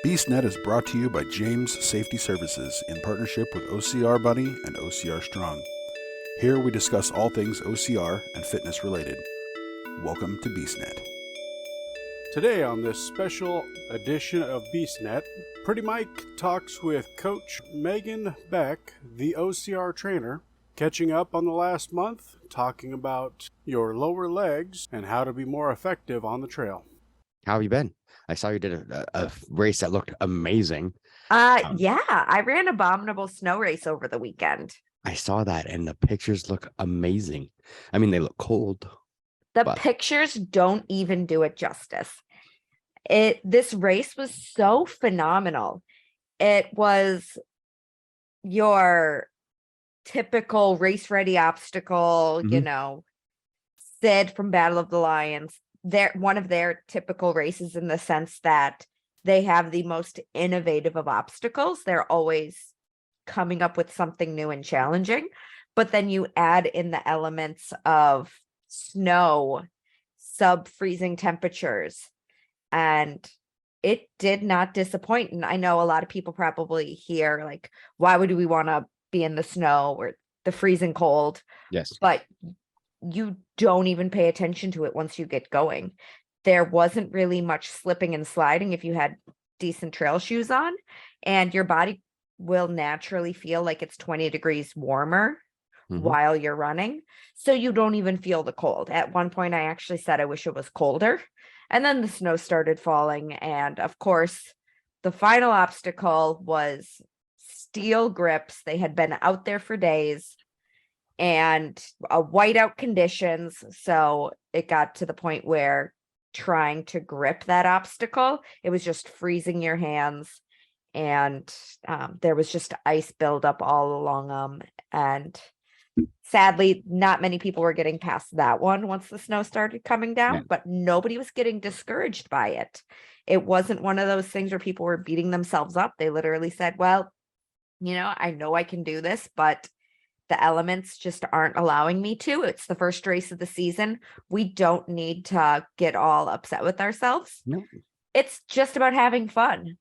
BeastNet is brought to you by James Safety Services in partnership with OCR Buddy and OCR Strong. Here we discuss all things OCR and fitness related. Welcome to BeastNet. Today on this special edition of BeastNet, Pretty Mike talks with Coach Megan Beck, the OCR trainer, catching up on the last month, talking about your lower legs and how to be more effective on the trail. How have you been? I saw you did a race that looked amazing. Yeah, I ran Abominable snow race over the weekend. I saw that and the pictures look amazing. I mean, they look cold. The pictures don't even do it justice. This race was so phenomenal. It was your typical race ready obstacle, Sid from Battle of the Lions. They're one of their typical races in the sense that they have the most innovative of obstacles. They're always coming up with something new and challenging, but then you add in the elements of snow, sub-freezing temperatures, and it did not disappoint. And I know a lot of people probably hear like, why would we want to be in the snow or the freezing cold? Yes. But you don't even pay attention to it once you get going. There wasn't really much slipping and sliding if you had decent trail shoes on, and your body will naturally feel like it's 20 degrees warmer while you're running. So you don't even feel the cold. At one point, I actually said I wish it was colder. And then the snow started falling. And of course, the final obstacle was steel grips. They had been out there for days and whiteout conditions. So it got to the point where trying to grip that obstacle, it was just freezing your hands. And there was just ice buildup all along them. And sadly, not many people were getting past that one once the snow started coming down, but nobody was getting discouraged by it. It wasn't one of those things where people were beating themselves up. They literally said, well, I know I can do this, but the elements just aren't allowing me to. It's the first race of the season. We don't need to get all upset with ourselves. No. It's just about having fun.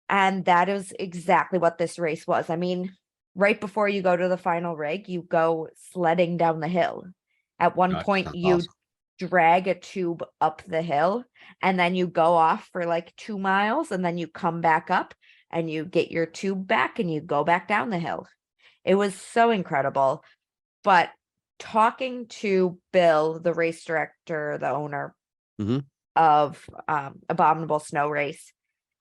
And that is exactly what this race was. I mean, right before you go to the final rig, you go sledding down the hill. At one point, you drag a tube up the hill, and then you go off for like 2 miles, and then you come back up and you get your tube back and you go back down the hill. It was so incredible. But talking to Bill, the race director, the owner of Abominable Snow Race,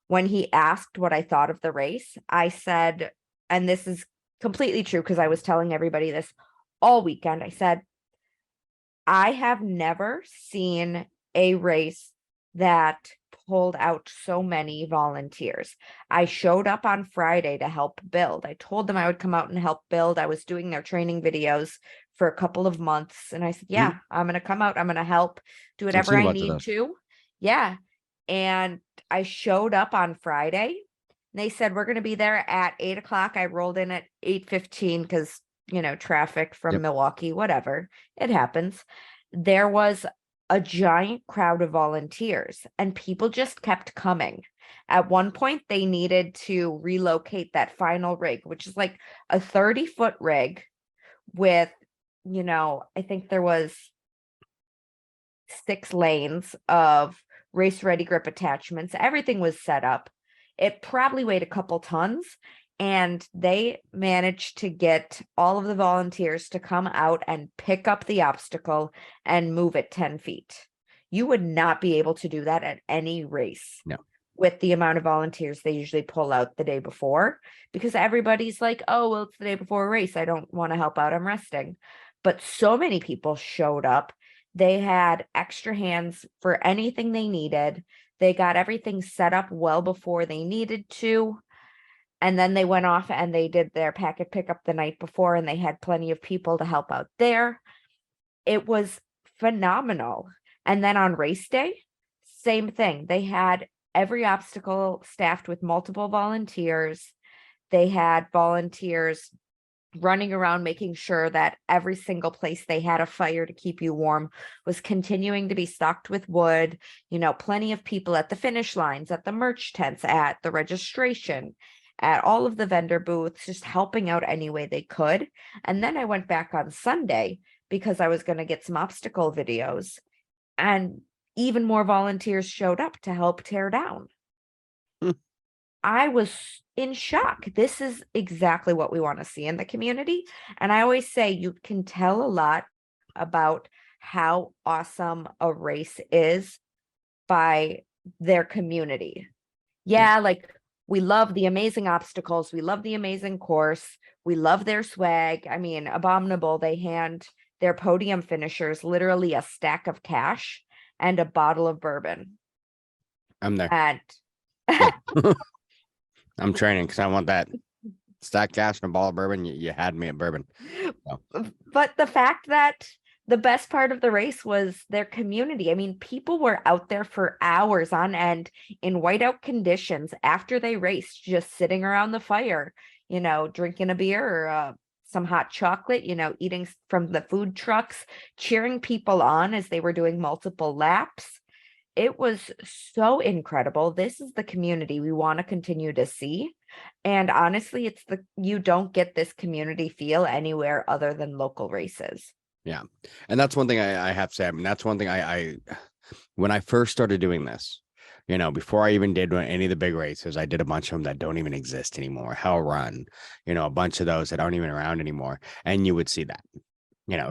when he asked what I thought of the race, I said, and this is completely true because I was telling everybody this all weekend, I said, I have never seen a race that pulled out so many volunteers. I showed up on Friday to help build. I told them I would come out and help build. I was doing their training videos for a couple of months. And I said, yeah, I'm going to come out. I'm going to help do whatever I need to. Yeah. And I showed up on Friday. And they said, we're going to be there at 8:00. I rolled in at 8:15 because, traffic from Milwaukee, whatever. It happens. There was a giant crowd of volunteers and people just kept coming. At one point, they needed to relocate that final rig, which is like a 30-foot rig with, I think there was 6 lanes of race ready grip attachments. Everything was set up. It probably weighed a couple tons, and they managed to get all of the volunteers to come out and pick up the obstacle and move it 10 feet. You would not be able to do that at any race. No. With the amount of volunteers they usually pull out the day before, because everybody's like, oh, well, it's the day before a race. I don't want to help out. I'm resting. But so many people showed up. They had extra hands for anything they needed. They got everything set up well before they needed to. And then they went off and they did their packet pickup the night before, and they had plenty of people to help out there. It was phenomenal. And then on race day, same thing. They had every obstacle staffed with multiple volunteers. They had volunteers running around making sure that every single place they had a fire to keep you warm was continuing to be stocked with wood, plenty of people at the finish lines, at the merch tents, at the registration, at all of the vendor booths, just helping out any way they could. And then I went back on Sunday because I was going to get some obstacle videos, and even more volunteers showed up to help tear down. I was in shock. This is exactly what we want to see in the community. And I always say you can tell a lot about how awesome a race is by their community. Yeah, like we love the amazing obstacles. We love the amazing course. We love their swag. I mean, Abominable, they hand their podium finishers literally a stack of cash and a bottle of bourbon. I'm there. And I'm training because I want that stack cash and a ball of bourbon. You had me at bourbon. So. But the fact that the best part of the race was their community. I mean, people were out there for hours on end in whiteout conditions after they raced, just sitting around the fire, drinking a beer or some hot chocolate, eating from the food trucks, cheering people on as they were doing multiple laps. It was so incredible. This is the community we want to continue to see. And honestly, you don't get this community feel anywhere other than local races. Yeah. And that's one thing I have to say. I mean, that's one thing I when I first started doing this, before I even did any of the big races, I did a bunch of them that don't even exist anymore. Hell Run, a bunch of those that aren't even around anymore. And you would see that.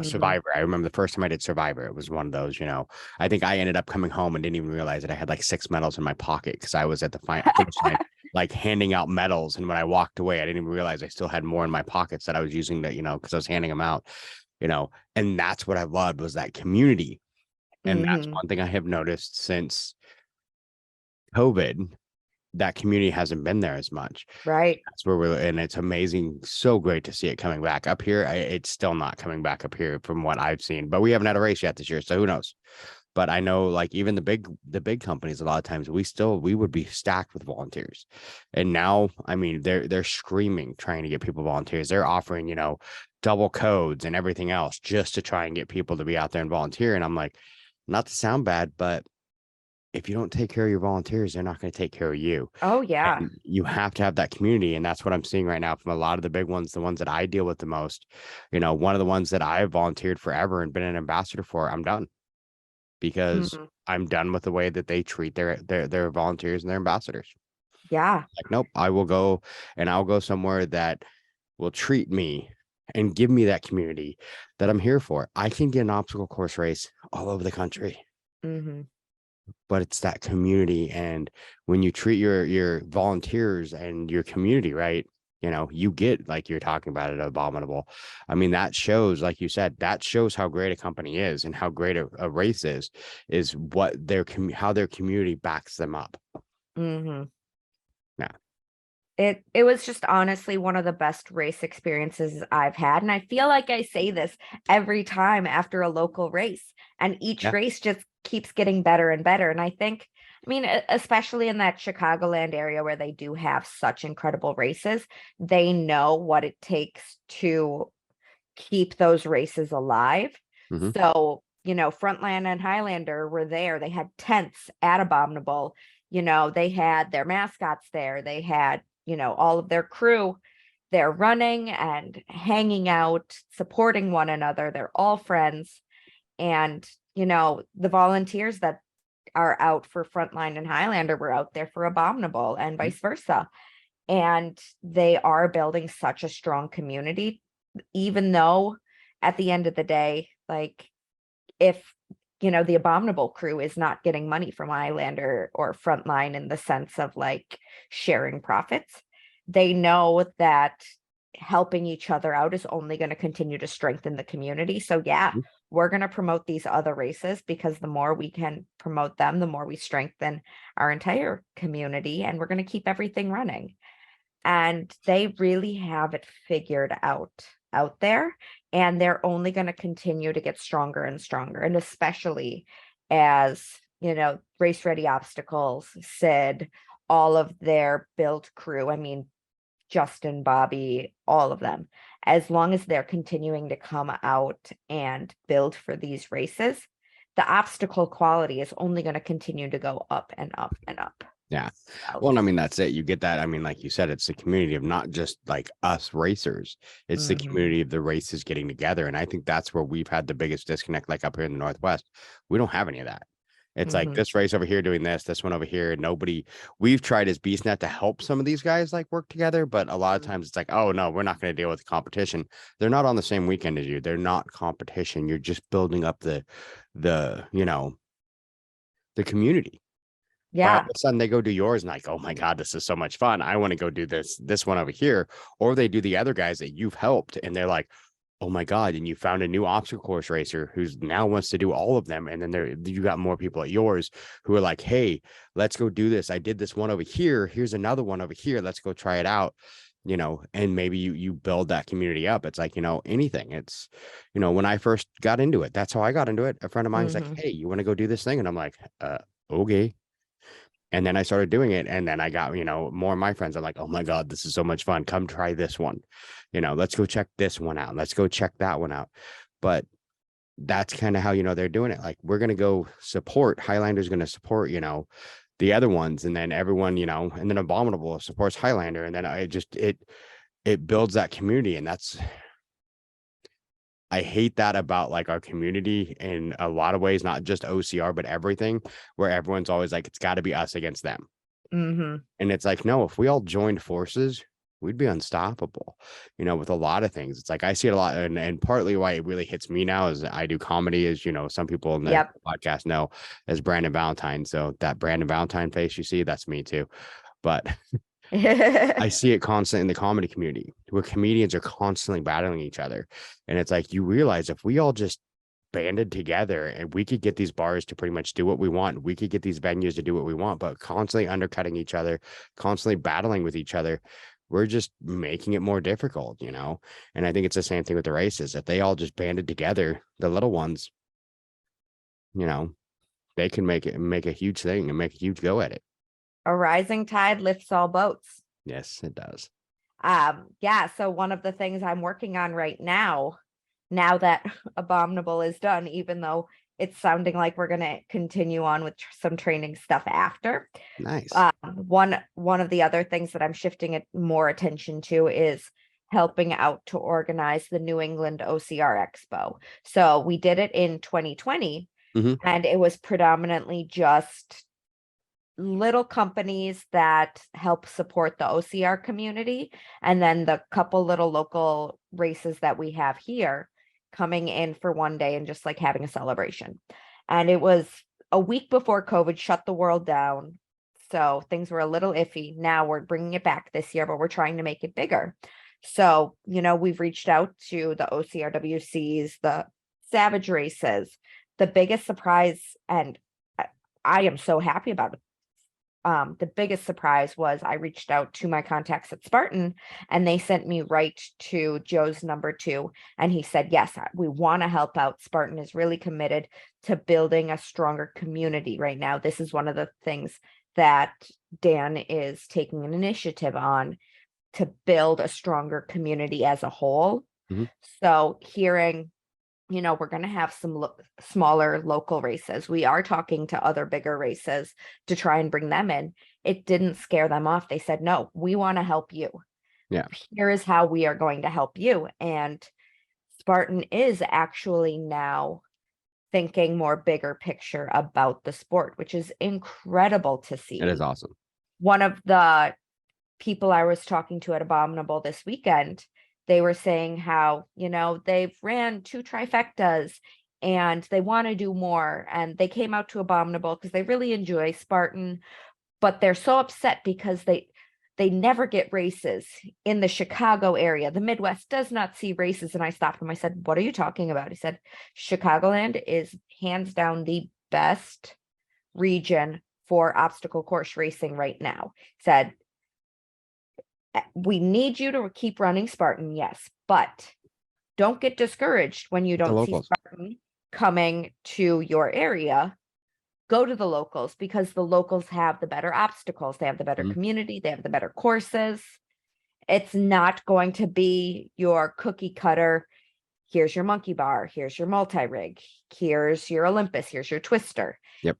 Survivor. I remember the first time I did Survivor, it was one of those, I think I ended up coming home and didn't even realize that I had like 6 medals in my pocket because I was at the finish line, like handing out medals. And when I walked away, I didn't even realize I still had more in my pockets that I was using to, because I was handing them out, and that's what I loved was that community. And that's one thing I have noticed since COVID. That community hasn't been there as much. Right. That's where and it's amazing. So great to see it coming back up here. It's still not coming back up here from what I've seen, but we haven't had a race yet this year. So who knows? But I know like even the big companies, a lot of times we would be stacked with volunteers. And now, I mean, they're screaming, trying to get people volunteers. They're offering, double codes and everything else just to try and get people to be out there and volunteer. And I'm like, not to sound bad, but if you don't take care of your volunteers, they're not going to take care of you. Oh, yeah. And you have to have that community. And that's what I'm seeing right now from a lot of the big ones, the ones that I deal with the most. One of the ones that I've volunteered forever and been an ambassador for, I'm done because I'm done with the way that they treat their volunteers and their ambassadors. Yeah. Like, nope, I will go and I'll go somewhere that will treat me and give me that community that I'm here for. I can get an obstacle course race all over the country. But it's that community. And when you treat your volunteers and your community right, you get, like you're talking about it, Abominable. I mean, that shows, like you said, that shows how great a company is and how great a race is what how their community backs them up. Yeah. It was just honestly one of the best race experiences I've had. And I feel like I say this every time after a local race, and each race just keeps getting better and better. And I mean, especially in that Chicagoland area where they do have such incredible races, they know what it takes to keep those races alive. So, Frontline and Highlander were there. They had tents at Abominable. They had their mascots there. They had, all of their crew. They're running and hanging out, supporting one another. They're all friends. And, the volunteers that are out for Frontline and Highlander were out there for Abominable and vice versa. And they are building such a strong community, even though at the end of the day, like if, the Abominable crew is not getting money from Highlander or Frontline in the sense of like sharing profits, they know that helping each other out is only going to continue to strengthen the community. So yeah, we're going to promote these other races because the more we can promote them, the more we strengthen our entire community, and we're going to keep everything running. And they really have it figured out there, and they're only going to continue to get stronger and stronger. And especially as, Race Ready Obstacles, Sid, all of their build crew, I mean, Justin, Bobby, all of them. as long as they're continuing to come out and build for these races, the obstacle quality is only going to continue to go up and up and up. Yeah. So, Well, I mean, that's it. You get that. I mean, like you said, it's the community of not just like us racers, it's the community of the races getting together. And I think that's where we've had the biggest disconnect, like up here in the Northwest. We don't have any of that. It's like this race over here doing this one over here. Nobody, we've tried as BeastNet to help some of these guys like work together, but a lot of times it's like, oh no, we're not going to deal with the competition. They're not on the same weekend as you. They're not competition. You're just building up the community. But all of a sudden they go do yours and like, oh my God, this is so much fun. I want to go do this one over here. Or they do the other guys that you've helped and they're like, oh my God. And you found a new obstacle course racer who's now wants to do all of them. And then you got more people at yours who are like, hey, let's go do this. I did this one over here. Here's another one over here. Let's go try it out. And maybe you build that community up. It's like, anything. It's, when I first got into it, that's how I got into it. A friend of mine was like, hey, you want to go do this thing? And I'm like, okay. And then I started doing it. And then I got, more of my friends. I'm like, oh my God, this is so much fun. Come try this one. Let's go check this one out. Let's go check that one out. But that's kind of how, they're doing it. Like, we're going to go support, Highlander's going to support, the other ones. And then everyone, and then Abominable supports Highlander. And then it builds that community. And I hate that about like our community in a lot of ways, not just OCR, but everything, where everyone's always like, it's got to be us against them. And it's like, no, if we all joined forces, we'd be unstoppable, with a lot of things. It's like, I see it a lot. And partly why it really hits me now is I do comedy, as some people in the podcast know, as Brandon Valentine. So that Brandon Valentine face you see, that's me too. But I see it constantly in the comedy community where comedians are constantly battling each other. And it's like, you realize if we all just banded together and we could get these bars to pretty much do what we want, we could get these venues to do what we want, but constantly undercutting each other, constantly battling with each other, we're just making it more difficult, And I think it's the same thing with the races. If they all just banded together, the little ones, they can make a huge thing and make a huge go at it. A rising tide lifts all boats. Yes, it does. So one of the things I'm working on right now that Abominable is done, even though it's sounding like we're going to continue on with some training stuff after. Nice. One of the other things that I'm shifting more attention to is helping out to organize the New England OCR Expo. So we did it in 2020, and it was predominantly just little companies that help support the OCR community, and then the couple little local races that we have here coming in for one day and just like having a celebration. And it was a week before COVID shut the world down, so things were a little iffy. Now we're bringing it back this year, but we're trying to make it bigger. So we've reached out to the OCRWCs, the Savage races. The biggest surprise, and I am so happy about it, the biggest surprise was I reached out to my contacts at Spartan, and they sent me right to Joe's number 2. And he said, yes, we want to help out. Spartan is really committed to building a stronger community right now. This is one of the things that Dan is taking an initiative on, to build a stronger community as a whole. So hearing, we're going to have some smaller local races. We are talking to other bigger races to try and bring them in. It didn't scare them off. They said, no, we want to help you. Yeah. Here is how we are going to help you. And Spartan is actually now thinking more bigger picture about the sport, which is incredible to see. It is awesome. One of the people I was talking to at Abominable this weekend, they were saying how, they've ran 2 trifectas and they want to do more. And they came out to Abominable because they really enjoy Spartan, but they're so upset because they never get races in the Chicago area. The Midwest does not see races. And I stopped him. I said, what are you talking about? He said, Chicagoland is hands down the best region for obstacle course racing right now. He said, we need you to keep running Spartan, yes, but don't get discouraged when you don't see Spartan coming to your area. Go to the locals, because the locals have the better obstacles. They have the better community. They have the better courses. It's not going to be your cookie cutter. Here's your monkey bar. Here's your multi-rig. Here's your Olympus. Here's your twister. Yep.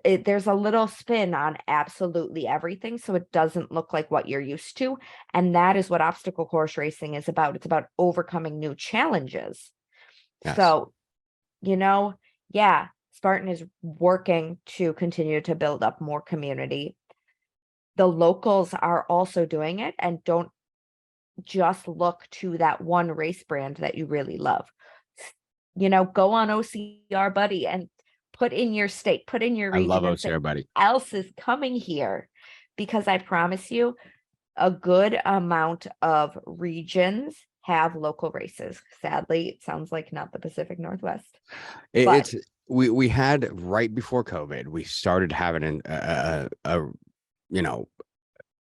There's a little spin on absolutely everything, so it doesn't look like what you're used to. And that is what obstacle course racing is about. It's about overcoming new challenges. Yes. So, yeah, Spartan is working to continue to build up more community. The locals are also doing it, and don't just look to that one race brand that you really love. Go on OCR Buddy and put in your state, put in your I region. love and say, OCR Buddy. else is coming here, because I promise you, a good amount of regions have local races. Sadly, it sounds like not the Pacific Northwest. It's we had right before COVID, we started having a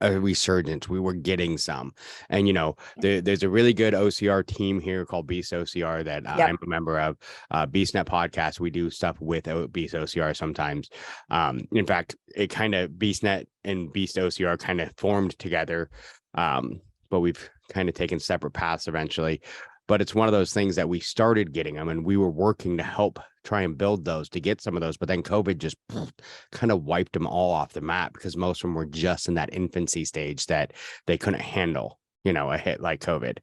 resurgence. We were getting some, and there's a really good OCR team here called Beast OCR that I'm a member of. BeastNet podcast, we do stuff with Beast OCR sometimes. In fact, it kind of BeastNet and Beast OCR kind of formed together, but we've kind of taken separate paths eventually. But it's one of those things that we started getting them, and we were working to help try and build those to get some of those. But then COVID just kind of wiped them all off the map, because most of them were just in that infancy stage that they couldn't handle, a hit like COVID.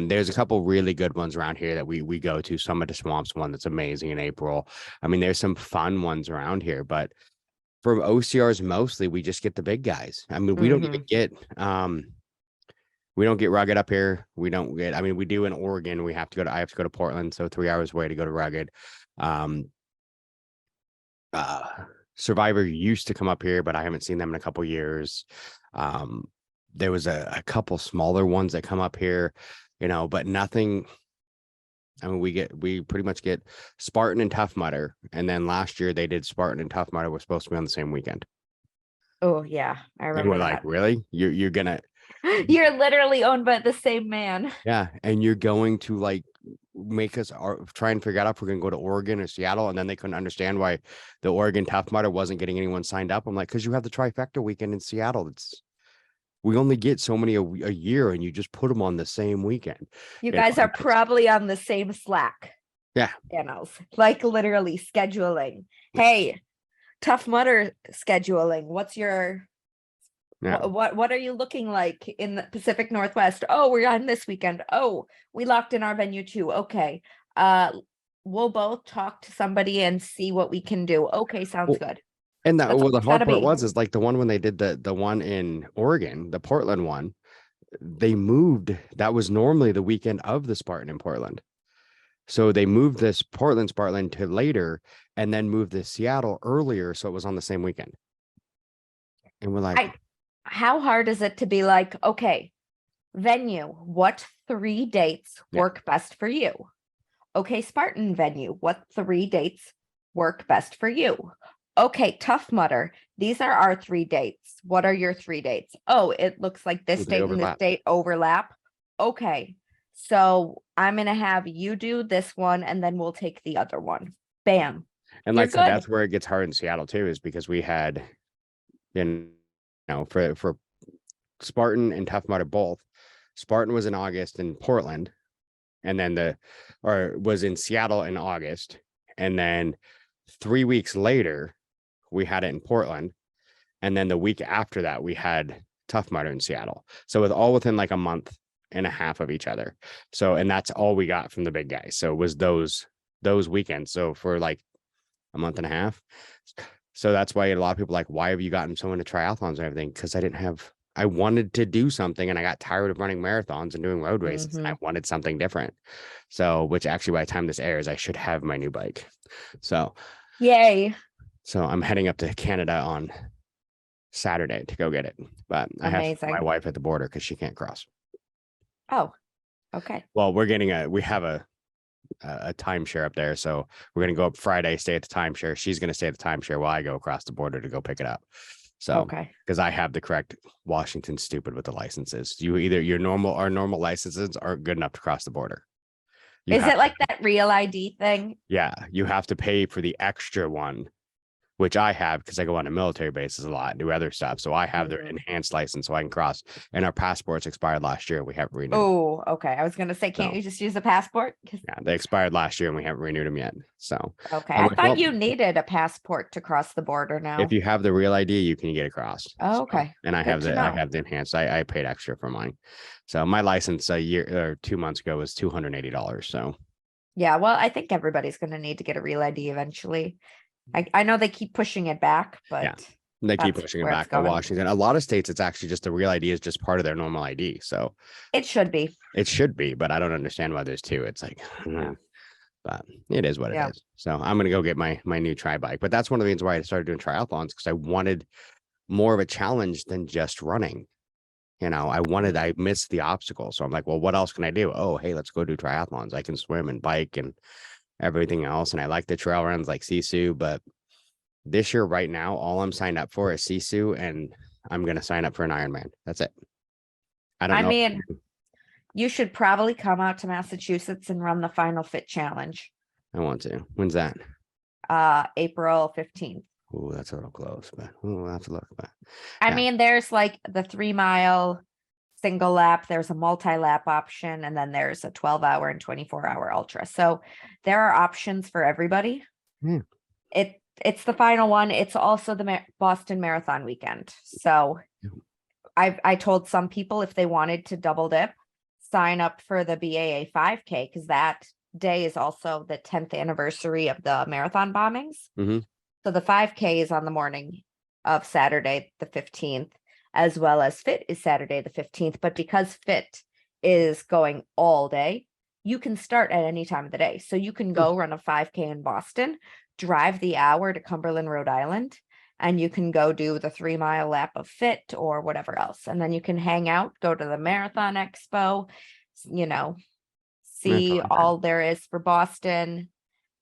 There's a couple really good ones around here that we go to. Summit to Swamps one that's amazing in April. I mean, there's some fun ones around here, but from OCRs mostly, we just get the big guys. I mean, we don't even get we don't get rugged up here. We don't get, I mean, we do in Oregon. I have to go to Portland. So 3 hours away to go to rugged. Survivor used to come up here, but I haven't seen them in a couple years. There was a couple smaller ones that come up here, but nothing. I mean, we pretty much get Spartan and Tough Mudder. And then last year they did Spartan and Tough Mudder was supposed to be on the same weekend. Oh yeah. I remember. And we're like, really? You're gonna, you're literally owned by the same man. Yeah. And you're going to like make us try and figure out if we're going to go to Oregon or Seattle. And then they couldn't understand why the Oregon Tough Mudder wasn't getting anyone signed up. I'm like, because you have the trifecta weekend in Seattle. We only get so many a year, and you just put them on the same weekend. You guys are probably on the same Slack. Yeah. Channels, like literally scheduling. Hey, Tough Mudder scheduling. What's your what are you looking like in the Pacific Northwest? Oh, we're on this weekend. Oh, we locked in our venue too. Okay. We'll both talk to somebody and see what we can do. Okay, sounds good. And the hard part is like the one when they did the one in Oregon, the Portland one, they moved. That was normally the weekend of the Spartan in Portland. So they moved this Portland to later, and then moved the Seattle earlier. So it was on the same weekend. And we're like, how hard is it to be like, okay, venue, what 3 dates work best for you? Okay, Spartan venue, what 3 dates work best for you? Okay, Tough Mudder, these are our 3 dates. What are your 3 dates? Oh, it looks like this date and this date overlap. Okay, so I'm going to have you do this one, and then we'll take the other one. Bam. And like I said, that's where it gets hard in Seattle too, is because we had, for Spartan and Tough Mudder both. Spartan was in August in Portland, and then was in Seattle in August, and then 3 weeks later we had it in Portland, and then the week after that we had Tough Mudder in Seattle. So it was all within like a month and a half of each other. So, and that's all we got from the big guys. So it was those weekends. So for like a month and a half. So that's why a lot of people are like, why have you gotten so into triathlons and everything? Because I wanted to do something, and I got tired of running marathons and doing road races. And I wanted something different. So, which actually by the time this airs, I should have my new bike. So yay. So I'm heading up to Canada on Saturday to go get it. But I have my wife at the border because she can't cross. Oh, okay. Well, we have a timeshare up there. So we're going to go up Friday, stay at the timeshare. She's going to stay at the timeshare while I go across the border to go pick it up. So, because I have the correct, Washington's stupid with the licenses. Our normal licenses aren't good enough to cross the border. Is it like that real ID thing? Yeah. You have to pay for the extra one which I have because I go on a military bases a lot and do other stuff. So I have their Mhm. enhanced license so I can cross. And our passports expired last year. We haven't renewed them. Oh, okay. I was gonna say, can't So, you just use a passport? 'Cause- yeah, they expired last year and we haven't renewed them yet. So Okay, I'm I like, thought well, you needed a passport to cross the border now. if you have the real ID, you can get across. Oh, So, okay. and I Good have to I know. have the enhanced. I paid extra for mine. So my license a year or 2 months ago was $280. So Yeah, well, I think everybody's gonna need to get a real ID eventually. I know they keep pushing it back, yeah, but they keep that's pushing it where it's back. But going. Washington, a lot of states, it's actually just the real ID is just part of their normal ID. So It should be. it should be, but I don't understand why there's two. It's like, Yeah. but it is what it Yeah. is. So I'm gonna go get my new tri bike. But that's one of the reasons why I started doing triathlons because I wanted more of a challenge than just running. I missed the obstacle. So I'm like, well, what else can I do? Oh, hey, let's go do triathlons. I can swim and bike and everything else. And I like the trail runs like Sisu, but this year, right now, all I'm signed up for is Sisu, and I'm gonna sign up for an Ironman. That's it. I don't I know. mean, you should probably come out to Massachusetts and run the Final Fit Challenge, I want to. When's that? April 15th. Oh, that's a little close, but we'll have to look. But I yeah. mean, there's like the 3 mile single lap, there's a multi-lap option, and then there's a 12-hour and 24-hour ultra. So there are options for everybody. Yeah. It's the final one. It's also the Boston Marathon weekend. So I told some people if they wanted to double dip, sign up for the BAA 5K because that day is also the 10th anniversary of the marathon bombings. Mhm. So the 5K is on the morning of Saturday the 15th, as well as Fit is Saturday the 15th. But because Fit is going all day, you can start at any time of the day. So you can go run a 5K in Boston, drive the hour to Cumberland, Rhode Island, and you can go do the 3 mile lap of Fit or whatever else. And then you can hang out, go to the Marathon Expo, see Marathon. all there is for Boston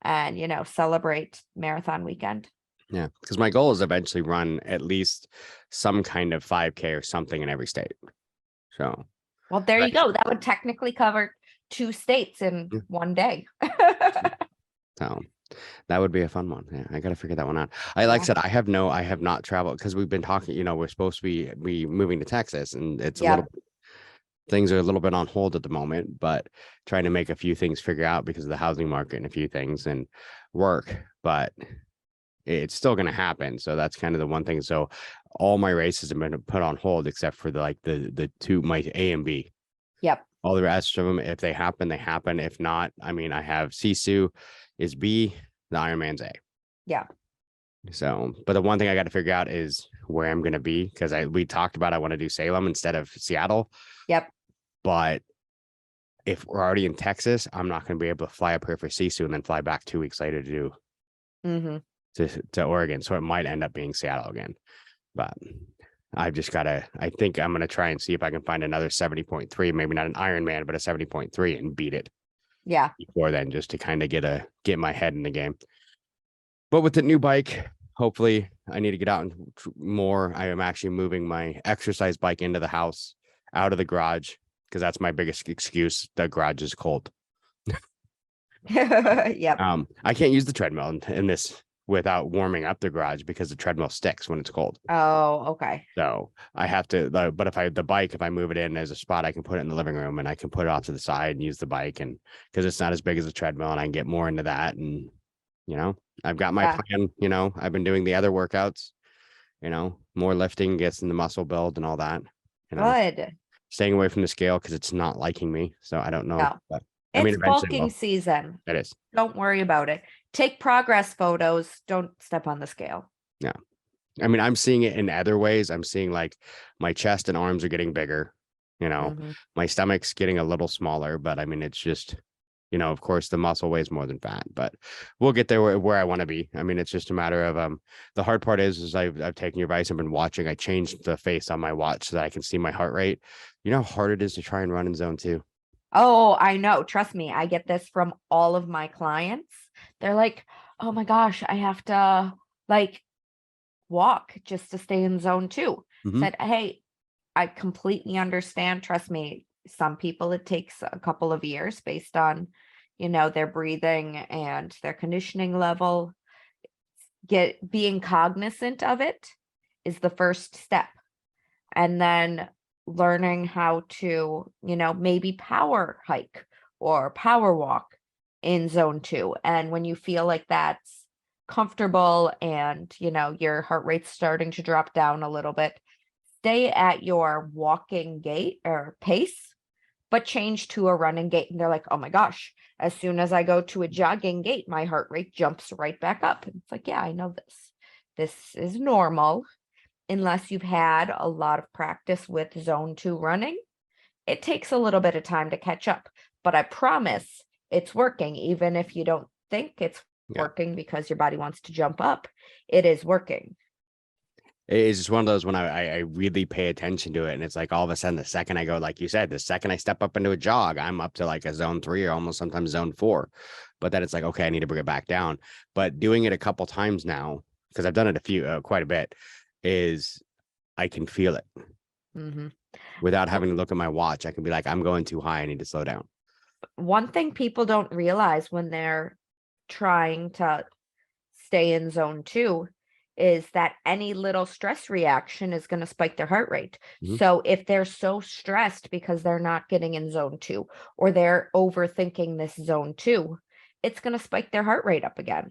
and, celebrate marathon weekend. Yeah, because my goal is eventually run at least some kind of 5K or something in every state. So, Well, there you go. That would technically cover 2 states in Yeah. one day. so that would be a fun one. Yeah, I got to figure that one out. Like I said, I have not traveled because we've been talking. We're supposed to be moving to Texas, and it's things are a little bit on hold at the moment. But trying to make a few things figure out because of the housing market and a few things and work, but it's still going to happen. So that's kind of the one thing. So all my races have been put on hold except for the two, my A and B. Yep. All the rest of them, if they happen, they happen. If not, I mean, I have Sisu is B, the Ironman's A. Yeah. So, but the one thing I got to figure out is where I'm going to be because we talked about I want to do Salem instead of Seattle. Yep. But if we're already in Texas, I'm not going to be able to fly up here for Sisu and then fly back 2 weeks later to do to Oregon. So it might end up being Seattle again. But I've just got to, I think I'm going to try and see if I can find another 70.3, maybe not an Ironman, but a 70.3 and beat it. Yeah. Before then, just to kind of get my head in the game. But with the new bike, hopefully I need to get out and more. I am actually moving my exercise bike into the house, out of the garage, because that's my biggest excuse. The garage is cold. Yep. I can't use the treadmill in this without warming up the garage because the treadmill sticks when it's cold. Oh, okay. So I have to, but if I move it in as a spot, I can put it in the living room and I can put it off to the side and use the bike. And because it's not as big as a treadmill and I can get more into that. And, I've got my plan, I've been doing the other workouts, more lifting, gets in the muscle build and all that, Good. staying away from the scale because it's not liking me. So I don't know. No. But It's bulking season. It is. Don't worry about it. Take progress photos. Don't step on the scale. Yeah. I mean, I'm seeing it in other ways. I'm seeing like my chest and arms are getting bigger, my stomach's getting a little smaller, but I mean, it's just, of course the muscle weighs more than fat, but we'll get there where I want to be. I mean, it's just a matter of, the hard part is I've taken your advice. I've been watching. I changed the face on my watch so that I can see my heart rate. You know how hard it is to try and run in zone 2. Oh, I know. Trust me. I get this from all of my clients. They're like, oh my gosh, I have to walk just to stay in zone 2. Said, hey, I completely understand. Trust me. Some people, it takes a couple of years based on, their breathing and their conditioning level. being cognizant of it is the first step. And then learning how to, maybe power hike or power walk in zone 2. And when you feel like that's comfortable and, your heart rate's starting to drop down a little bit, stay at your walking gait or pace, but change to a running gait. And they're like, oh my gosh, as soon as I go to a jogging gait, my heart rate jumps right back up. And it's like, yeah, I know this. This is normal. Unless you've had a lot of practice with zone 2 running, it takes a little bit of time to catch up. But I promise it's working, even if you don't think it's working because your body wants to jump up. It is working. It's just one of those when I really pay attention to it, and it's like all of a sudden, the second I go, like you said, the second I step up into a jog, I'm up to like a zone 3 or almost sometimes zone 4. But then it's like, okay, I need to bring it back down. But doing it a couple times now, because I've done it quite a bit, is I can feel it without having to look at my watch. I can be like, I'm going too high. I need to slow down. One thing people don't realize when they're trying to stay in zone 2 is that any little stress reaction is going to spike their heart rate. So if they're so stressed because they're not getting in zone 2 or they're overthinking this zone 2, it's going to spike their heart rate up again.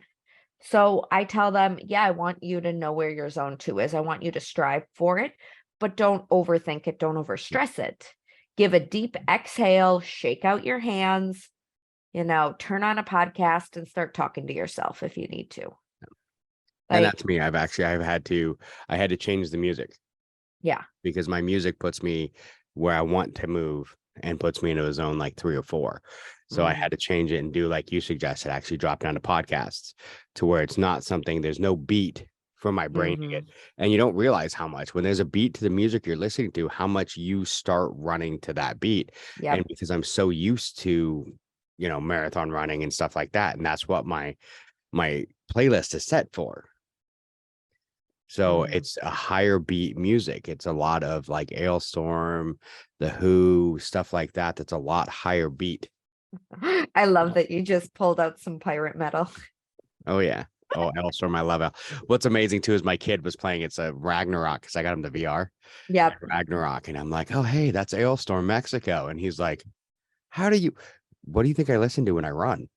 So I tell them, yeah, I want you to know where your zone 2 is. I want you to strive for it, but don't overthink it. Don't overstress it. Give a deep exhale, shake out your hands, turn on a podcast and start talking to yourself if you need to. And that's me. I had to change the music. Yeah. Because my music puts me where I want to move and puts me into a zone like 3 or 4. So I had to change it and do like you suggested, actually drop down to podcasts to where it's not something, there's no beat for my brain to get. And you don't realize how much when there's a beat to the music you're listening to, how much you start running to that beat. And because I'm so used to, marathon running and stuff like that. And that's what my playlist is set for. So it's a higher beat music. It's a lot of like Ailstorm, The Who, stuff like that. That's a lot higher beat. I love that you just pulled out some pirate metal. Oh yeah. Oh, Ailstorm, I love it. What's amazing too is my kid was playing. It's a Ragnarok because I got him the VR. Yeah, Ragnarok, and I'm like, oh hey, that's Ailstorm, Mexico, and he's like, what do you think I listen to when I run?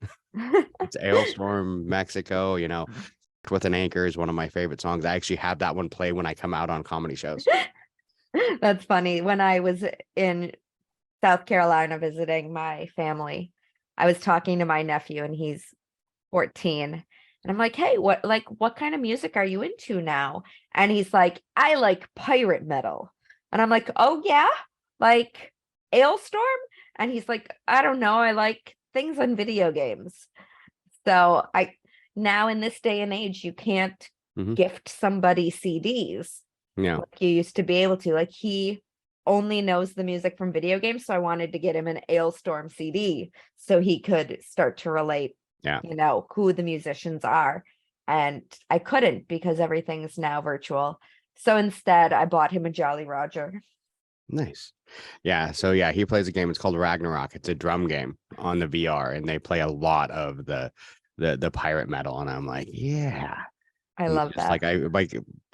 It's Ailstorm, Mexico. With an Anchor is one of my favorite songs. I actually have that one play when I come out on comedy shows. That's funny. When I was in South Carolina visiting my family, I was talking to my nephew and he's 14. And I'm like, hey, what kind of music are you into now? And he's like, I like pirate metal. And I'm like, oh yeah, like Ailstorm? And he's like, I don't know. I like things on video games. So now in this day and age, you can't gift somebody CDs. Yeah. Like you used to be able to. Like he only knows the music from video games. So I wanted to get him an Ailstorm CD so he could start to relate, who the musicians are. And I couldn't because everything's now virtual. So instead I bought him a Jolly Roger. Nice. Yeah. So yeah, he plays a game. It's called Ragnarok. It's a drum game on the VR, and they play a lot of the pirate metal. And I'm like, yeah. I love that.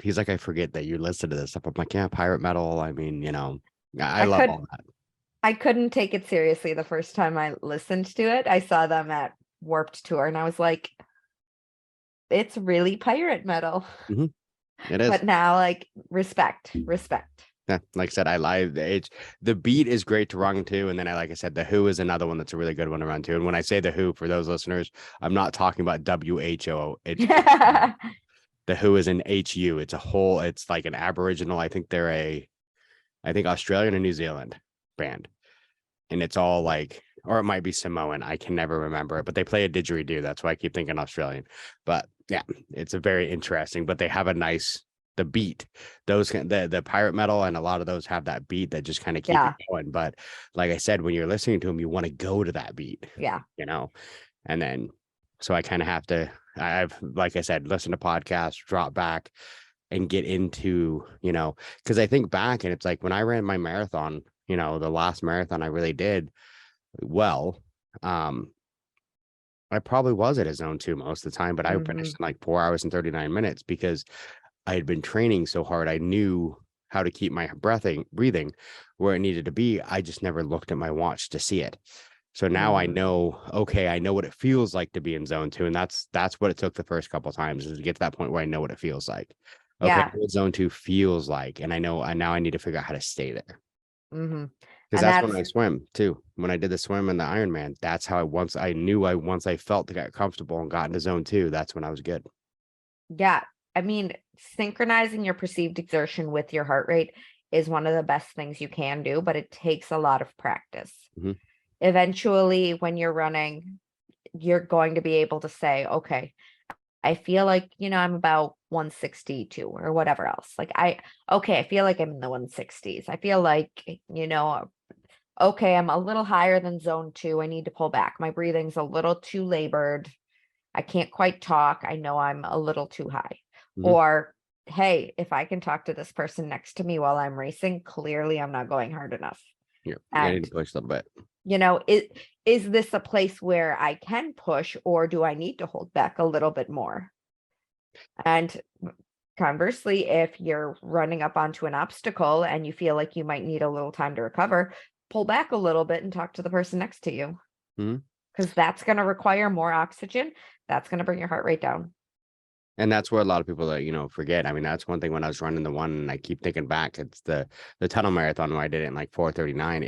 He's like, I forget that you listen to this stuff. I'm like, yeah, pirate metal. I mean, I love all that. I couldn't take it seriously the first time I listened to it. I saw them at Warped Tour and I was like, it's really pirate metal. It is. But now, like, respect. Yeah, like I said, the beat is great to run to, and then like I said, The Who is another one that's a really good one to run to. And when I say The Who, for those listeners, I'm not talking about WHO. The Who is an HU. It's like an Aboriginal. I think they're Australian and New Zealand band, and it's all like, or it might be Samoan. I can never remember it, but they play a didgeridoo. That's why I keep thinking Australian. But yeah, it's a very interesting. But they have the beat, the pirate metal, and a lot of those have that beat that just kind of keep it going. But like I said, when you're listening to them, you want to go to that beat. Yeah. And then so I kind of have to, I've, like I said, listen to podcasts, drop back and get into, because I think back and it's like when I ran my marathon, the last marathon I really did well, I probably was at a zone 2 most of the time, but I finished Mhm. in like 4 hours and 39 minutes because I had been training so hard. I knew how to keep my breathing where it needed to be. I just never looked at my watch to see it. So now I Mhm. know, okay, I know what it feels like to be in zone 2. And that's what it took the first couple of times, is to get to that point where I know what it feels like. Okay, Yeah. what zone 2 feels like. And I know, and now I need to figure out how to stay there. Mhm. Because And that's when that's I swim too. When I did the swim and the Ironman, that's how once I felt to get comfortable and got into zone 2, that's when I was good. yeah. I mean, synchronizing your perceived exertion with your heart rate is one of the best things you can do, but it takes a lot of practice. Mhm. Eventually, when you're running, you're going to be able to say, okay, I feel like, I'm about 162 or whatever else. Like okay, I feel like I'm in the 160s. I feel like, okay, I'm a little higher than zone 2. I need to pull back. My breathing's a little too labored. I can't quite talk. I know I'm a little too high. Mhm. Or, hey, if I can talk to this person next to me while I'm racing, clearly I'm not going hard enough. Yeah, I need And, to push a little bit. is this a place where I can push, or do I need to hold back a little bit more? And conversely, if you're running up onto an obstacle and you feel like you might need a little time to recover, pull back a little bit and talk to the person next to you, Mhm. because that's going to require more oxygen. That's going to bring your heart rate down. And that's where a lot of people forget. I mean, that's one thing when I was running the one, and I keep thinking back, it's the tunnel marathon where I did it in like 4:39.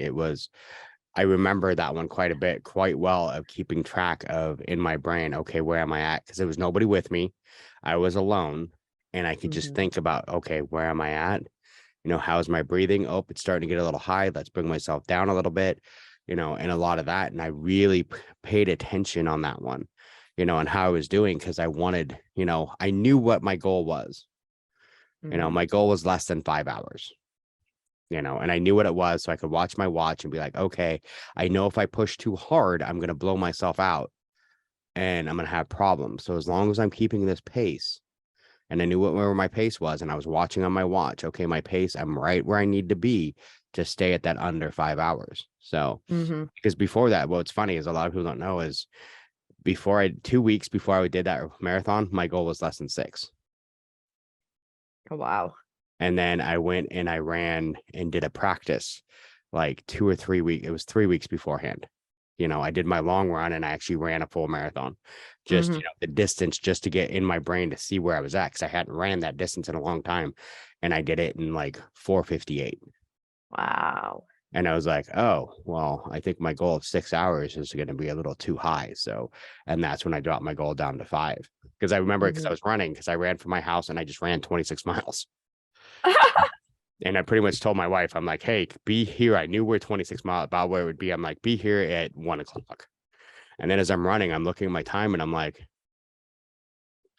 I remember that one quite well, of keeping track of in my brain, okay, where am I at? Because there was nobody with me. I was alone, and I could just Mhm. think about, okay, where am I at? How's my breathing? Oh, it's starting to get a little high. Let's bring myself down a little bit, and a lot of that. And I really paid attention on that one, and how I was doing, because I wanted, I knew what my goal was. Mhm. My goal was less than 5 hours, and I knew what it was. So I could watch my watch and be like, okay, I know if I push too hard, I'm going to blow myself out and I'm going to have problems. So as long as I'm keeping this pace, and I knew where my pace was, and I was watching on my watch, okay, my pace, I'm right where I need to be to stay at that under 5 hours. So, Mhm. because before that, what's funny is a lot of people don't know is 2 weeks before I did that marathon, my goal was less than 6. Oh, wow. And then I went and I ran and did a practice like 2 or 3 weeks. It was 3 weeks beforehand. I did my long run and I actually ran a full marathon, just, Mhm. the distance, just to get in my brain to see where I was at. Cause I hadn't ran that distance in a long time. And I did it in like 4:58. Wow. And I was like, oh, well, I think my goal of 6 hours is going to be a little too high. So, and that's when I dropped my goal down to 5. Cause I remember, because I Mhm. was running, because I ran from my house and I just ran 26 miles. And I pretty much told my wife, I'm like, hey, be here. I knew where 26 miles, about where it would be. I'm like, be here at 1 o'clock. And then as I'm running, I'm looking at my time and I'm like,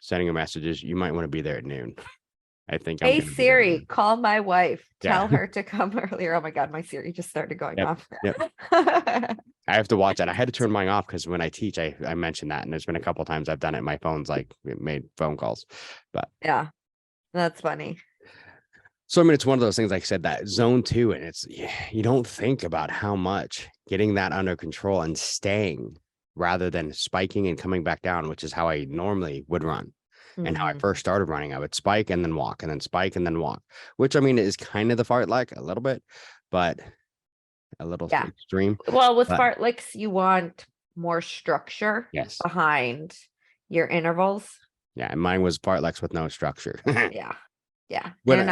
sending her messages, you might want to be there at noon. I think I'm Hey going to be there at Siri, noon. call my wife. Yeah. Tell her to come earlier. Oh my God, my Siri just started going Yep. off. Yep. I have to watch that. I had to turn mine off because when I teach, I mentioned that. And there's been a couple times I've done it. My phone's like it made phone calls. But Yeah, that's funny. so, I mean, it's one of those things, like I said, that zone 2, and you don't think about how much getting that under control and staying rather than spiking and coming back down, which is how I normally would run. And how I Mhm. first started running, I would spike and then walk and then spike and then walk, which I mean is kind of the fartlek a little bit, but a little Yeah. extreme. Well, with But fartleks, you want more structure yes, behind your intervals. yeah, and mine was fartleks with no structure. Yeah. Yeah. But And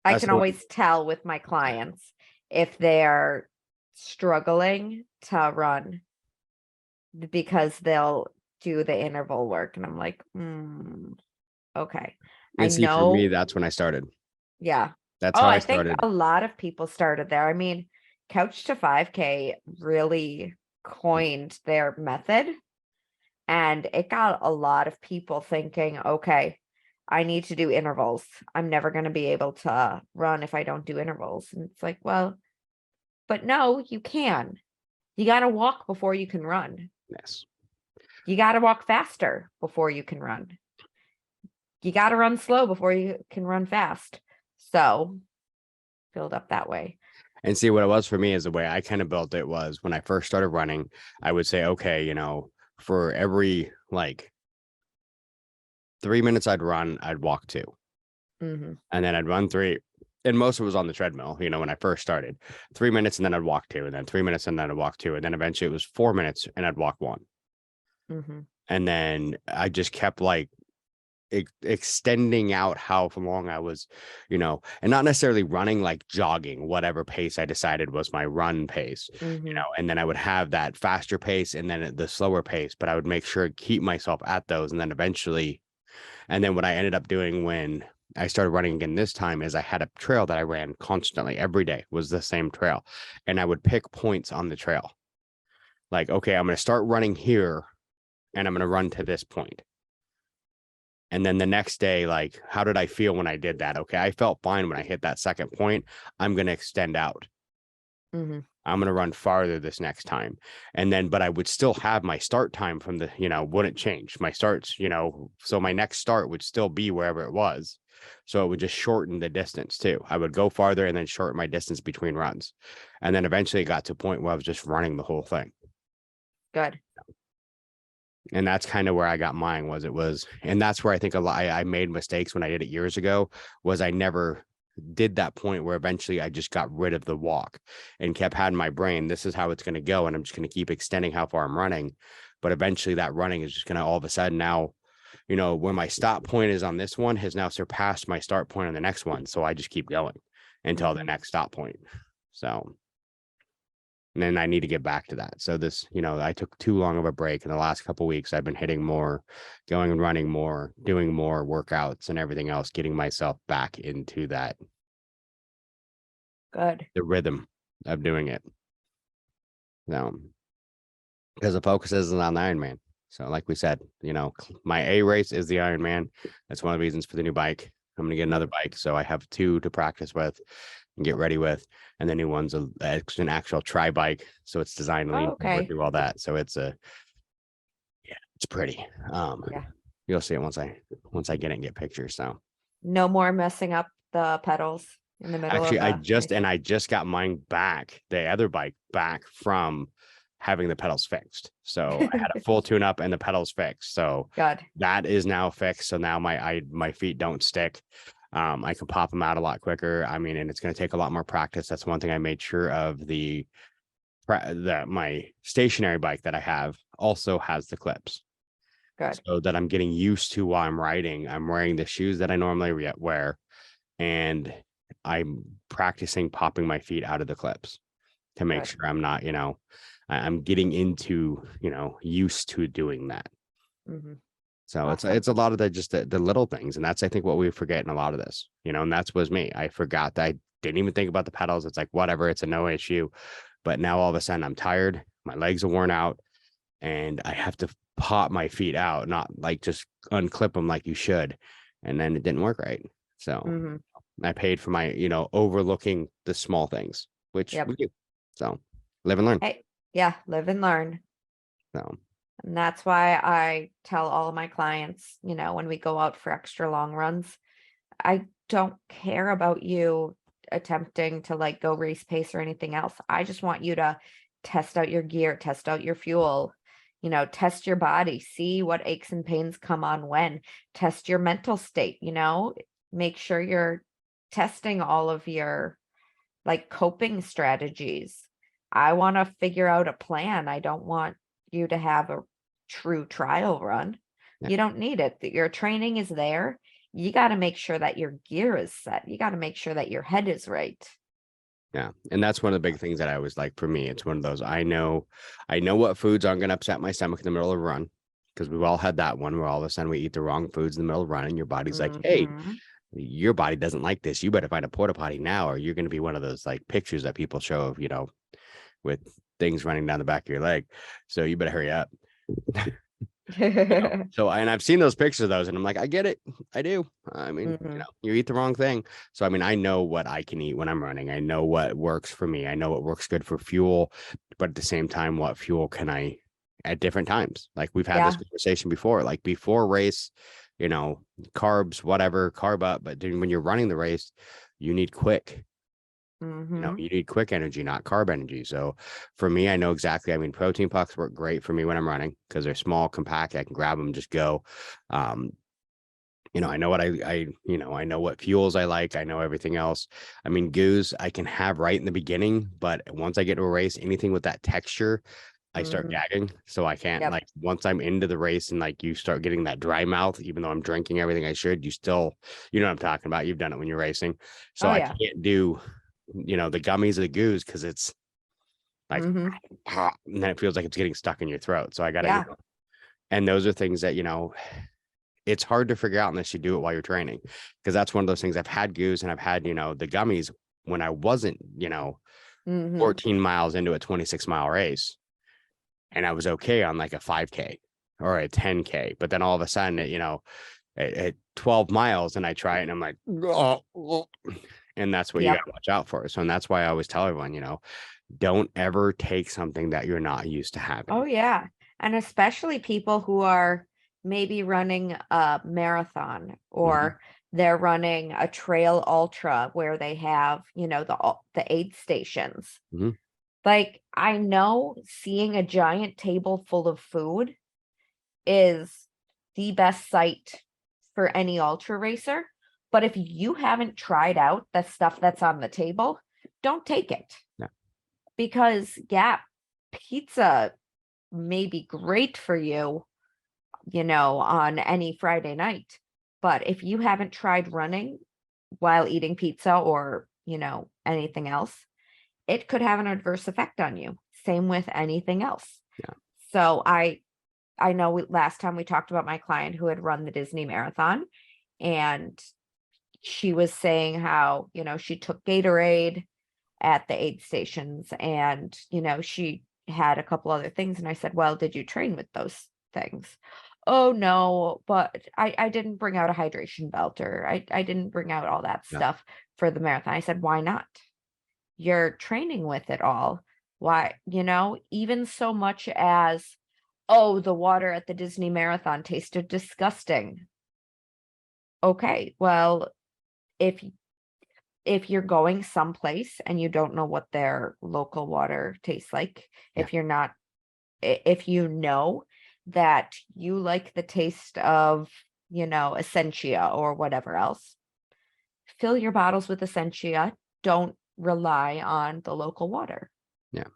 I can so always tell with my clients if they're struggling to run because they'll do the interval work. And I'm like, okay. I and see, for me, know. that's when I started. Yeah. That's Oh, how I I think started. a lot of people started there. I mean, Couch to 5K really coined their method, and it got a lot of people thinking, okay, I need to do intervals. I'm never going to be able to run if I don't do intervals. And it's like, well, but no, you can. You got to walk before you can run. Yes. You got to walk faster before you can run. You got to run slow before you can run fast. So, build up that way. And see, what it was for me is the way I kind of built it was when I first started running, I would say, okay, for every like 3 minutes I'd run, I'd walk 2. Mm-hmm. And then I'd run 3. And most of it was on the treadmill, when I first started. 3 minutes and then I'd walk 2, and then 3 minutes and then I'd walk 2. And then eventually it was 4 minutes and I'd walk 1. Mm-hmm. And then I just kept like extending out how long I was, and not necessarily running, like jogging, whatever pace I decided was my run pace, Mm-hmm. and then I would have that faster pace and then the slower pace, but I would make sure to keep myself at those. And then eventually, and then what I ended up doing when I started running again this time is I had a trail that I ran constantly every day, was the same trail. And I would pick points on the trail. Like, okay, I'm going to start running here and I'm going to run to this point. And then the next day, like, how did I feel when I did that? Okay, I felt fine when I hit that second point. I'm going to extend out. Mm-hmm. I'm going to run farther this next time. And then, but I would still have my start time from the, wouldn't change my starts, so my next start would still be wherever it was. So it would just shorten the distance too. I would go farther and then shorten my distance between runs. And then eventually it got to a point where I was just running the whole thing. Good. And that's kind of where I got mine and that's where I think I made mistakes when I did it years ago, was I never did that point where eventually I just got rid of the walk and kept having my brain, this is how it's going to go. And I'm just going to keep extending how far I'm running. But eventually that running is just going to all of a sudden now, where my stop point is on this one has now surpassed my start point on the next one. So I just keep going until the next stop point. So, and then I need to get back to that. So this, I took too long of a break. In the last couple of weeks, I've been hitting more, going and running more, doing more workouts and everything else, getting myself back into that. Good. The rhythm of doing it. Because the focus isn't on the Ironman. So like we said, my A race is the Ironman. That's one of the reasons for the new bike. I'm going to get another bike. So I have 2 to practice with and get ready with. And the new one's an actual tri bike. So it's designed to lean forward, do all that. So it's it's pretty. Yeah. You'll see it once I get it and get pictures. So no more messing up the pedals in the middle. Actually, of I just got mine back, the other bike back from having the pedals fixed. So I had a full tune up and the pedals fixed. So God. that is now fixed. So now my feet don't stick. I can pop them out a lot quicker. I mean, and it's going to take a lot more practice. That's one thing I made sure of. My stationary bike that I have also has the clips. Good. So that I'm getting used to while I'm riding. I'm wearing the shoes that I normally wear, and I'm practicing popping my feet out of the clips to make sure I'm not, I'm getting into, used to doing that. Mm-hmm. So Awesome. it's a lot of the little things. And that's, I think, what we forget in a lot of this, and that's was me. I forgot that I didn't even think about the pedals. It's like, whatever, it's a no issue. But now all of a sudden I'm tired, my legs are worn out, and I have to pop my feet out, not like just unclip them like you should. And then it didn't work right. So I paid for my, overlooking the small things, which we do. So live and learn. Hey, yeah, live and learn. So, and that's why I tell all of my clients, when we go out for extra long runs, I don't care about you attempting to like go race pace or anything else. I just want you to test out your gear, test out your fuel, test your body, see what aches and pains come on when, test your mental state, make sure you're testing all of your like coping strategies. I want to figure out a plan. I don't want you to have a true trial run. You don't need it. Your training is there. You got to make sure that your gear is set. You got to make sure that your head is right. Yeah. And that's one of the big things that I was like, for me, it's one of those, I know what foods aren't going to upset my stomach in the middle of a run, because we've all had that one where all of a sudden we eat the wrong foods in the middle of running. Your body's like, hey, your body doesn't like this. You better find a porta potty now, or you're going to be one of those like pictures that people show of, with things running down the back of your leg. So you better hurry up. So, and I've seen those pictures of those, and I'm like, I get it. I do. I mean, you eat the wrong thing. So, I mean, I know what I can eat when I'm running. I know what works for me. I know what works good for fuel, but at the same time, what fuel can I at different times? Like we've had this conversation before, like before race, carbs, whatever, carb up. But when you're running the race, you need quick. Mm-hmm. You need quick energy, not carb energy. So for me, I know exactly. I mean, protein pucks work great for me when I'm running because they're small, compact. I can grab them, just go. Um, I know what I know what fuels I like. I know everything else. I mean, goos I can have right in the beginning, but once I get to a race, anything with that texture, I start Mm-hmm. gagging. So I can't, Yep. like, once I'm into the race and like you start getting that dry mouth, even though I'm drinking everything I should, you still, you know what I'm talking about. You've done it when you're racing. So Oh I yeah. can't do, the gummies or the goos because it's like, Mm-hmm. and then it feels like it's getting stuck in your throat. So I gotta, Yeah. and those are things that, it's hard to figure out unless you do it while you're training. Because that's one of those things. I've had goos and I've had, the gummies when I wasn't, Mm-hmm. 14 miles into a 26-mile race. And I was okay on like a 5K or a 10K. But then all of a sudden, at 12 miles and I try it and I'm like, oh. And that's what you Yep. got to watch out for. So, and that's why I always tell everyone, don't ever take something that you're not used to having. Oh yeah. And especially people who are maybe running a marathon or they're running a trail ultra where they have, the aid stations. Mhm. Like, I know seeing a giant table full of food is the best sight for any ultra racer. But if you haven't tried out the stuff that's on the table, don't take it. No. Because, yeah, pizza may be great for you, on any Friday night. But if you haven't tried running while eating pizza or, anything else, it could have an adverse effect on you. Same with anything else. Yeah. So I know last time we talked about my client who had run the Disney Marathon, and she was saying how, she took Gatorade at the aid stations and, she had a couple other things. And I said, well, did you train with those things? Oh, no, but I didn't bring out a hydration belt or I didn't bring out all that Yeah. stuff for the marathon. I said, why not? You're training with it all. Why, even so much as, oh, the water at the Disney Marathon tasted disgusting. Okay, well, if you're going someplace and you don't know what their local water tastes like, Yeah. if you know that you like the taste of, Essentia or whatever else, fill your bottles with Essentia. Don't rely on the local water. Yeah.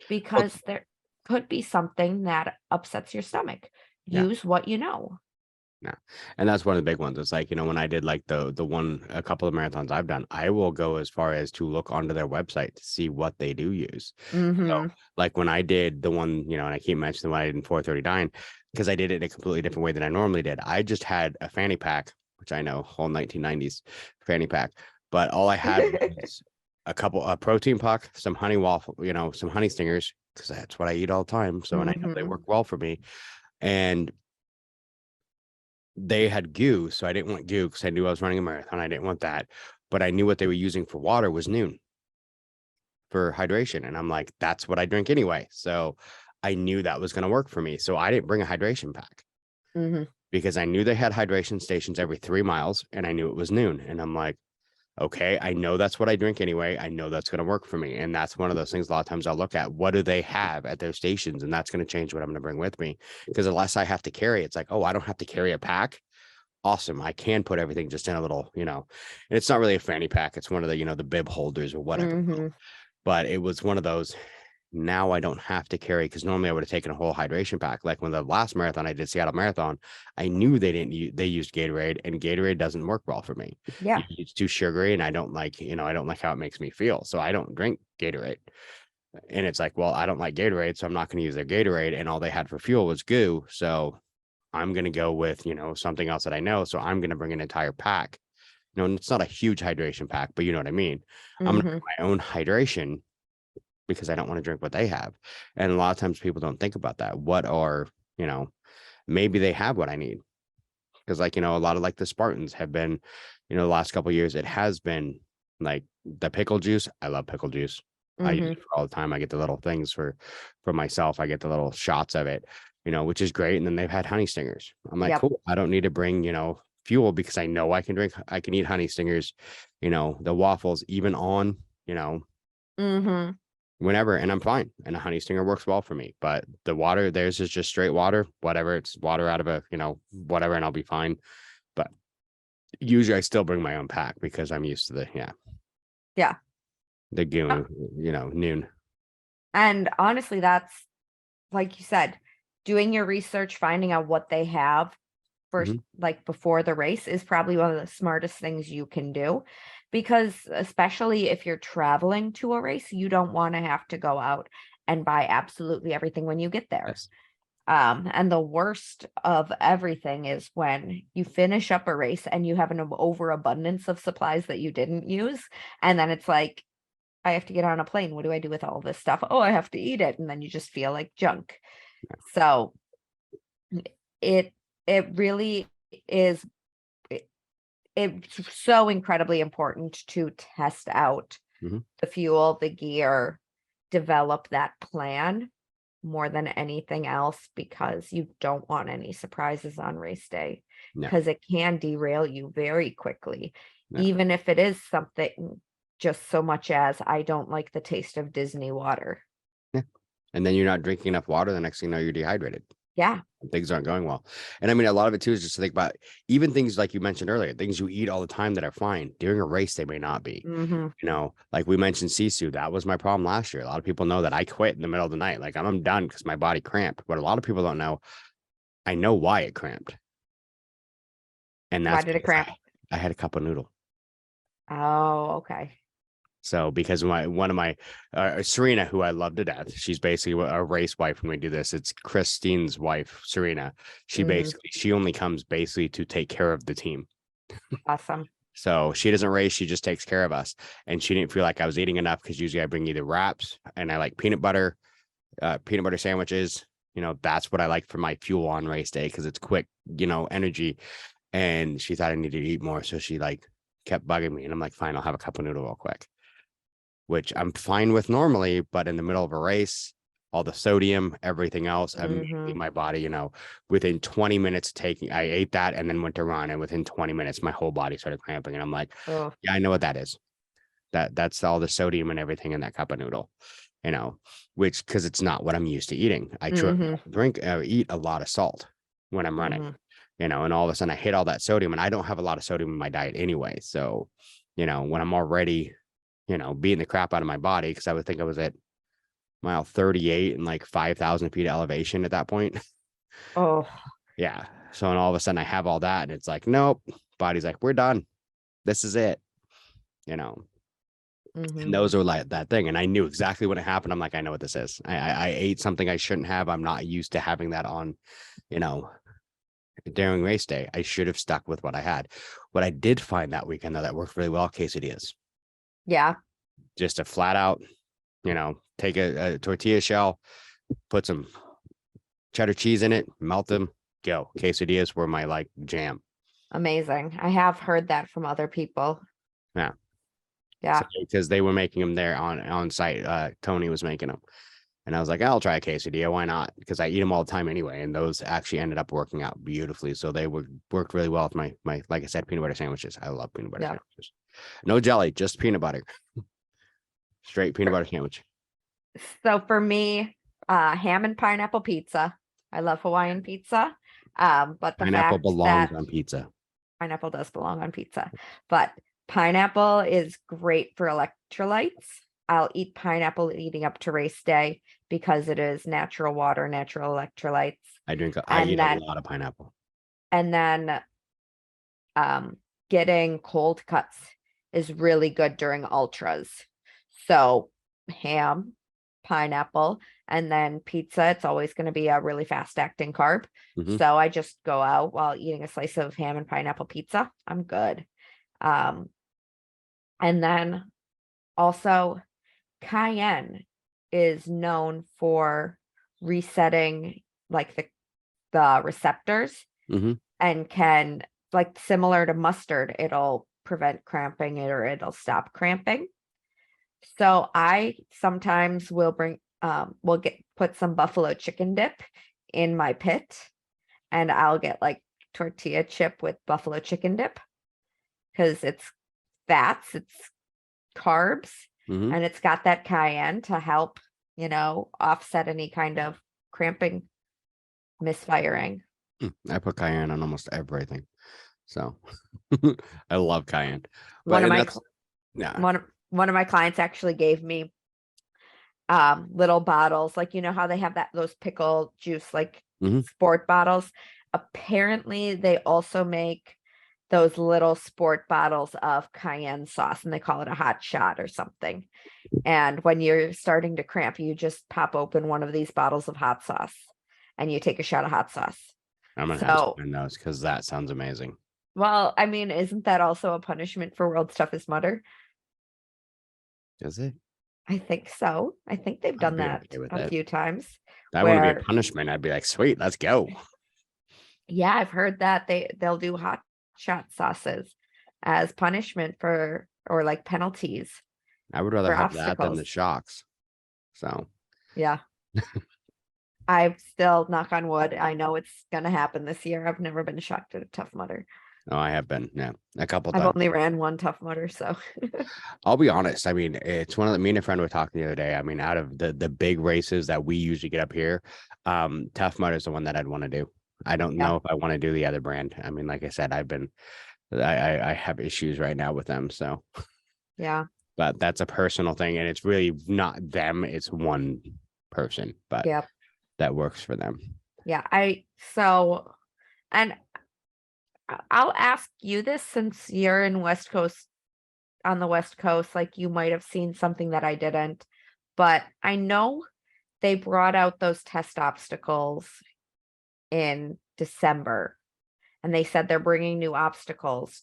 Because there could be something that upsets your stomach. Yeah. Use what you know. Yeah. And that's one of the big ones. It's like, when I did like a couple of marathons I've done, I will go as far as to look onto their website to see what they do use. So like when I did the one, and I keep mentioning the one I did in 439, because I did it in a completely different way than I normally did. I just had a fanny pack, which I know, whole 1990s fanny pack, but all I had was a protein puck, some honey waffle, some honey stingers, because that's what I eat all the time. So, and I know they work well for me. And they had goo, so I didn't want goo because I knew I was running a marathon. I didn't want that, but I knew what they were using for water was Noon for hydration, and I'm like, that's what I drink anyway. So I knew that was going to work for me. So I didn't bring a hydration pack because I knew they had hydration stations every 3 miles, and I knew it was Noon, and I'm like, okay, I know that's what I drink anyway. I know that's going to work for me, and that's one of those things. A lot of times I'll look at what do they have at their stations, and that's going to change what I'm going to bring with me. Because unless I have to carry, it's like, oh, I don't have to carry a pack. Awesome. I can put everything just in a little, and it's not really a fanny pack. It's one of the, the bib holders or whatever. But it was one of those. Now I don't have to carry, because normally I would have taken a whole hydration pack. Like when the last marathon I did, Seattle Marathon, I knew they used Gatorade, and Gatorade doesn't work well for me. Yeah. It's too sugary, and I don't like how it makes me feel. So I don't drink Gatorade. And it's like, well, I don't like Gatorade, so I'm not going to use their Gatorade. And all they had for fuel was goo. So I'm going to go with, something else that I know. So I'm going to bring an entire pack. And it's not a huge hydration pack, but you know what I mean? I'm going to bring my own hydration because I don't want to drink what they have. And a lot of times people don't think about that. What are, maybe they have what I need. Because like, a lot of like the Spartans have been, the last couple of years, it has been like the pickle juice. I love pickle juice. I use it for all the time. I get the little things for myself. I get the little shots of it, which is great. And then they've had honey stingers. I'm like, cool. I don't need to bring, fuel because I know I can eat honey stingers, the waffles, even on, Mm-hmm. whenever, and I'm fine. And a honey stinger works well for me. But the water, theirs is just straight water, whatever. It's water out of a, whatever, and I'll be fine. But usually I still bring my own pack because I'm used to Yeah. the goon, noon. And honestly, that's like you said, doing your research, finding out what they have first, like before the race, is probably one of the smartest things you can do, because especially if you're traveling to a race, you don't want to have to go out and buy absolutely everything when you get there. Yes. And the worst of everything is when you finish up a race and you have an overabundance of supplies that you didn't use, and then it's like, I have to get on a plane. What do I do with all this stuff? Oh, I have to eat it. And then you just feel like junk. So it really is, it's so incredibly important to test out the fuel, the gear, develop that plan more than anything else, because you don't want any surprises on race day, because it can derail you very quickly. Even if it is something just so much as, I don't like the taste of Disney water. Yeah. And then you're not drinking enough water. The next thing you know, you're dehydrated. Yeah. Things aren't going well. And I mean, a lot of it too is just to think about even things like you mentioned earlier, things you eat all the time that are fine. During a race, they may not be. Like we mentioned sisu, that was my problem last year. A lot of people know that I quit in the middle of the night. Like I'm done because my body cramped. But a lot of people don't know, I know why it cramped. And that's why did it cramp? I had a cup of noodle. Oh, okay. So because one of my Serena, who I love to death, she's basically a race wife when we do this. It's Christine's wife, Serena. She she only comes basically to take care of the team. Awesome. So she doesn't race, she just takes care of us. And she didn't feel like I was eating enough, because usually I bring either wraps, and I like peanut butter sandwiches. That's what I like for my fuel on race day, because it's quick, energy. And she thought I needed to eat more, so she kept bugging me, and I'm like, fine, I'll have a cup of noodle real quick, which I'm fine with normally, but in the middle of a race, all the sodium, everything else, immediately my body, within 20 minutes I ate that and then went to run, and within 20 minutes, my whole body started cramping, and I'm like, yeah, I know what that is. That's all the sodium and everything in that cup of noodle, which, because it's not what I'm used to eating. I eat a lot of salt when I'm running, and all of a sudden I hit all that sodium, and I don't have a lot of sodium in my diet anyway. So, when I'm already beating the crap out of my body, because I would think I was at mile 38 and like 5,000 feet of elevation at that point. Oh, yeah. So, and all of a sudden I have all that, and it's like, nope, body's like, we're done. This is it. And those are like that thing. And I knew exactly when it happened. I'm like, I know what this is. I ate something I shouldn't have. I'm not used to having that on, during race day. I should have stuck with what I had. What I did find that weekend, though, that worked really well, quesadillas. Yeah. Just a flat out, take a tortilla shell, put some cheddar cheese in it, melt them, go. Quesadillas were my jam. Amazing. I have heard that from other people. Yeah. Yeah. Because they were making them there on site. Tony was making them. And I was like, I'll try a quesadilla. Why not? Because I eat them all the time anyway. And those actually ended up working out beautifully. So they worked really well with my, like I said, peanut butter sandwiches. I love peanut butter sandwiches. No jelly, just peanut butter. Straight peanut butter sandwich. So for me, ham and pineapple pizza. I love Hawaiian pizza. But the pineapple fact belongs that on pizza. Pineapple does belong on pizza. But pineapple is great for electrolytes. I'll eat pineapple leading up to race day because it is natural water, natural electrolytes. I eat a lot of pineapple. And then getting cold cuts is really good during ultras. So ham, pineapple, and then pizza. It's always going to be a really fast acting carb. So I just go out while eating a slice of ham and pineapple pizza. I'm good. And then also cayenne is known for resetting the receptors, and can, similar to mustard, it'll prevent cramping or it'll stop cramping. So I sometimes will put some buffalo chicken dip in my pit, and I'll get tortilla chip with buffalo chicken dip, because it's fats, it's carbs, Mhm. and it's got that cayenne to help, offset any kind of cramping, misfiring. I put cayenne on almost everything. So I love cayenne. One But of and my that's yeah. one of my clients actually gave me little bottles, like how they have those pickle juice, like Mhm. sport bottles. Apparently they also make those little sport bottles of cayenne sauce, and they call it a hot shot or something. And when you're starting to cramp, you just pop open one of these bottles of hot sauce and you take a shot of hot sauce. I'm gonna have to So, find those because that sounds amazing. well, I mean, isn't that also a punishment for World's Toughest Mudder? Is it? I think so. I think they've I'd done be that okay with a it. few times That wouldn't be a where, punishment. I'd be like, sweet, let's go. yeah, I've heard that they'll do hot shot sauces as punishment for, or like penalties I would rather for have that than obstacles. the shocks. So Yeah. I've still, knock on wood, I know it's gonna happen this year. I've never been shocked at a Tough Mudder. oh, I have been, yeah, a couple I've times. only ran one Tough Mudder, so I'll be honest. I mean, it's one of the me and a friend were talking the other day. I mean, out of the big races that we usually get up here, Tough Mudder is the one that I'd want to do. I don't Yeah. know if I want to do the other brand. I mean, like I said, I have issues right now with them. So, yeah. but that's a personal thing, and it's really not them. It's one person, but Yeah. that works for them. Yeah. And I'll ask you this, since you're in on the West Coast, like you might have seen something that I didn't, but I know they brought out those test obstacles in December, and they said they're bringing new obstacles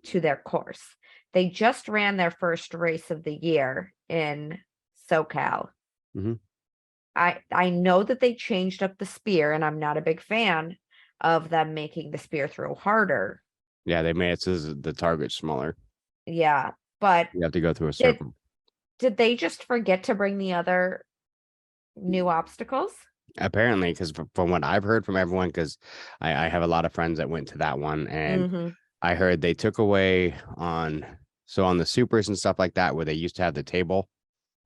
to their course. They just ran their first race of the year in SoCal. Mhm. I know that they changed up the spear, and I'm not a big fan of them making the spear throw harder. Yeah, they made it so the target smaller. Yeah, but You have to go through a did circle. did they just forget to bring the other new obstacles? Apparently, because from what I've heard from everyone, because I have a lot of friends that went to that one, and Mm-hmm. I heard they took away on the supers and stuff like that, where they used to have the table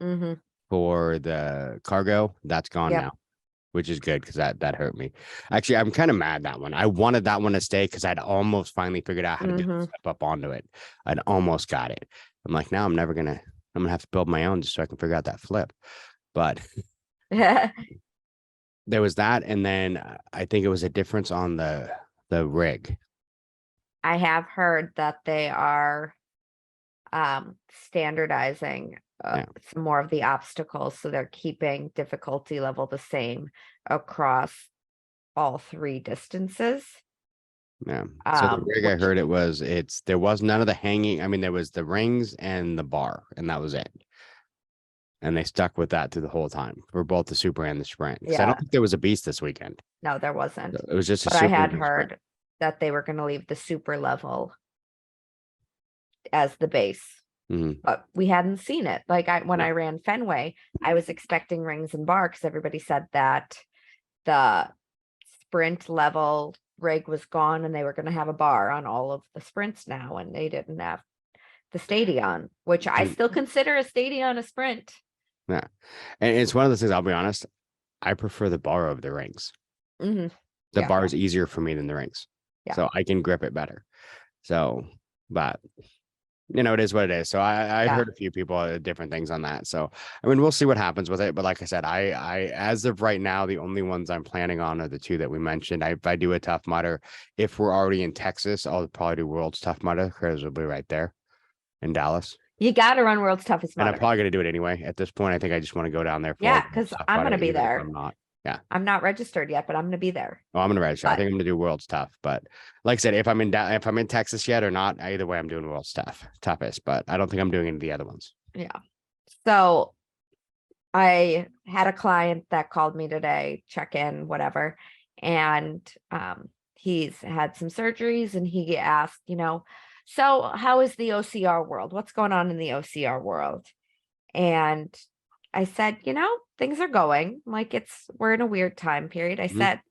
Mm-hmm. for the cargo, that's gone Yep. now, which is good because that hurt me. Actually, I'm kind of mad that one. I wanted that one to stay because I'd almost finally figured out how to do Mm-hmm. the step up onto it. I'd almost got it. I'm like, now I'm gonna have to build my own just so I can figure out that flip. But there was that, and then I think it was a difference on the rig. I have heard that they are standardizing Yeah. some more of the obstacles, so they're keeping difficulty level the same across all three distances. Yeah. So the rig, I Which, heard there was none of the hanging. I mean, there was the rings and the bar, and that was it. And they stuck with that through the whole time for both the super and the sprint. Because I yeah, don't think there was a beast this weekend. no, there wasn't. It was just a But I super had and a sprint. heard that they were going to leave the super level as the base. Mhm. But we hadn't seen it. Like when No. I ran Fenway, I was expecting rings and bar, because everybody said that the sprint level rig was gone and they were going to have a bar on all of the sprints now, and they didn't have the Stadion, which I Dude. still consider a Stadion a sprint. Yeah. And it's one of those things, I'll be honest, I prefer the bar over the rings. Mm-hmm. The Yeah. bar is easier for me than the rings. Yeah. So I can grip it better. So, but it is what it is. So I Yeah. heard a few people different things on that. So I mean, we'll see what happens with it. But like I said, I as of right now, the only ones I'm planning on are the two that we mentioned. If I do a Tough Mudder, if we're already in Texas, I'll probably do World's Tough Mudder because we'll be right there in Dallas. You got to run World's Toughest And I'm Mudder. probably gonna do it anyway. At this point, I think I just want to go down there for Yeah, World's because Tough I'm going Mudder, to be even if there. I'm not. Yeah. I'm not registered yet, but I'm going to be there. Oh, I'm gonna register. I But think I'm gonna do World's Tough. But like I said, if I'm in Texas yet or not, either way, I'm doing World's Toughest. But I don't think I'm doing any of the other ones. yeah. So I had a client that called me today, check in, whatever. And he's had some surgeries, and he asked, so how is the OCR world? What's going on in the OCR world? And I said, things are going like we're in a weird time period. I Mhm. said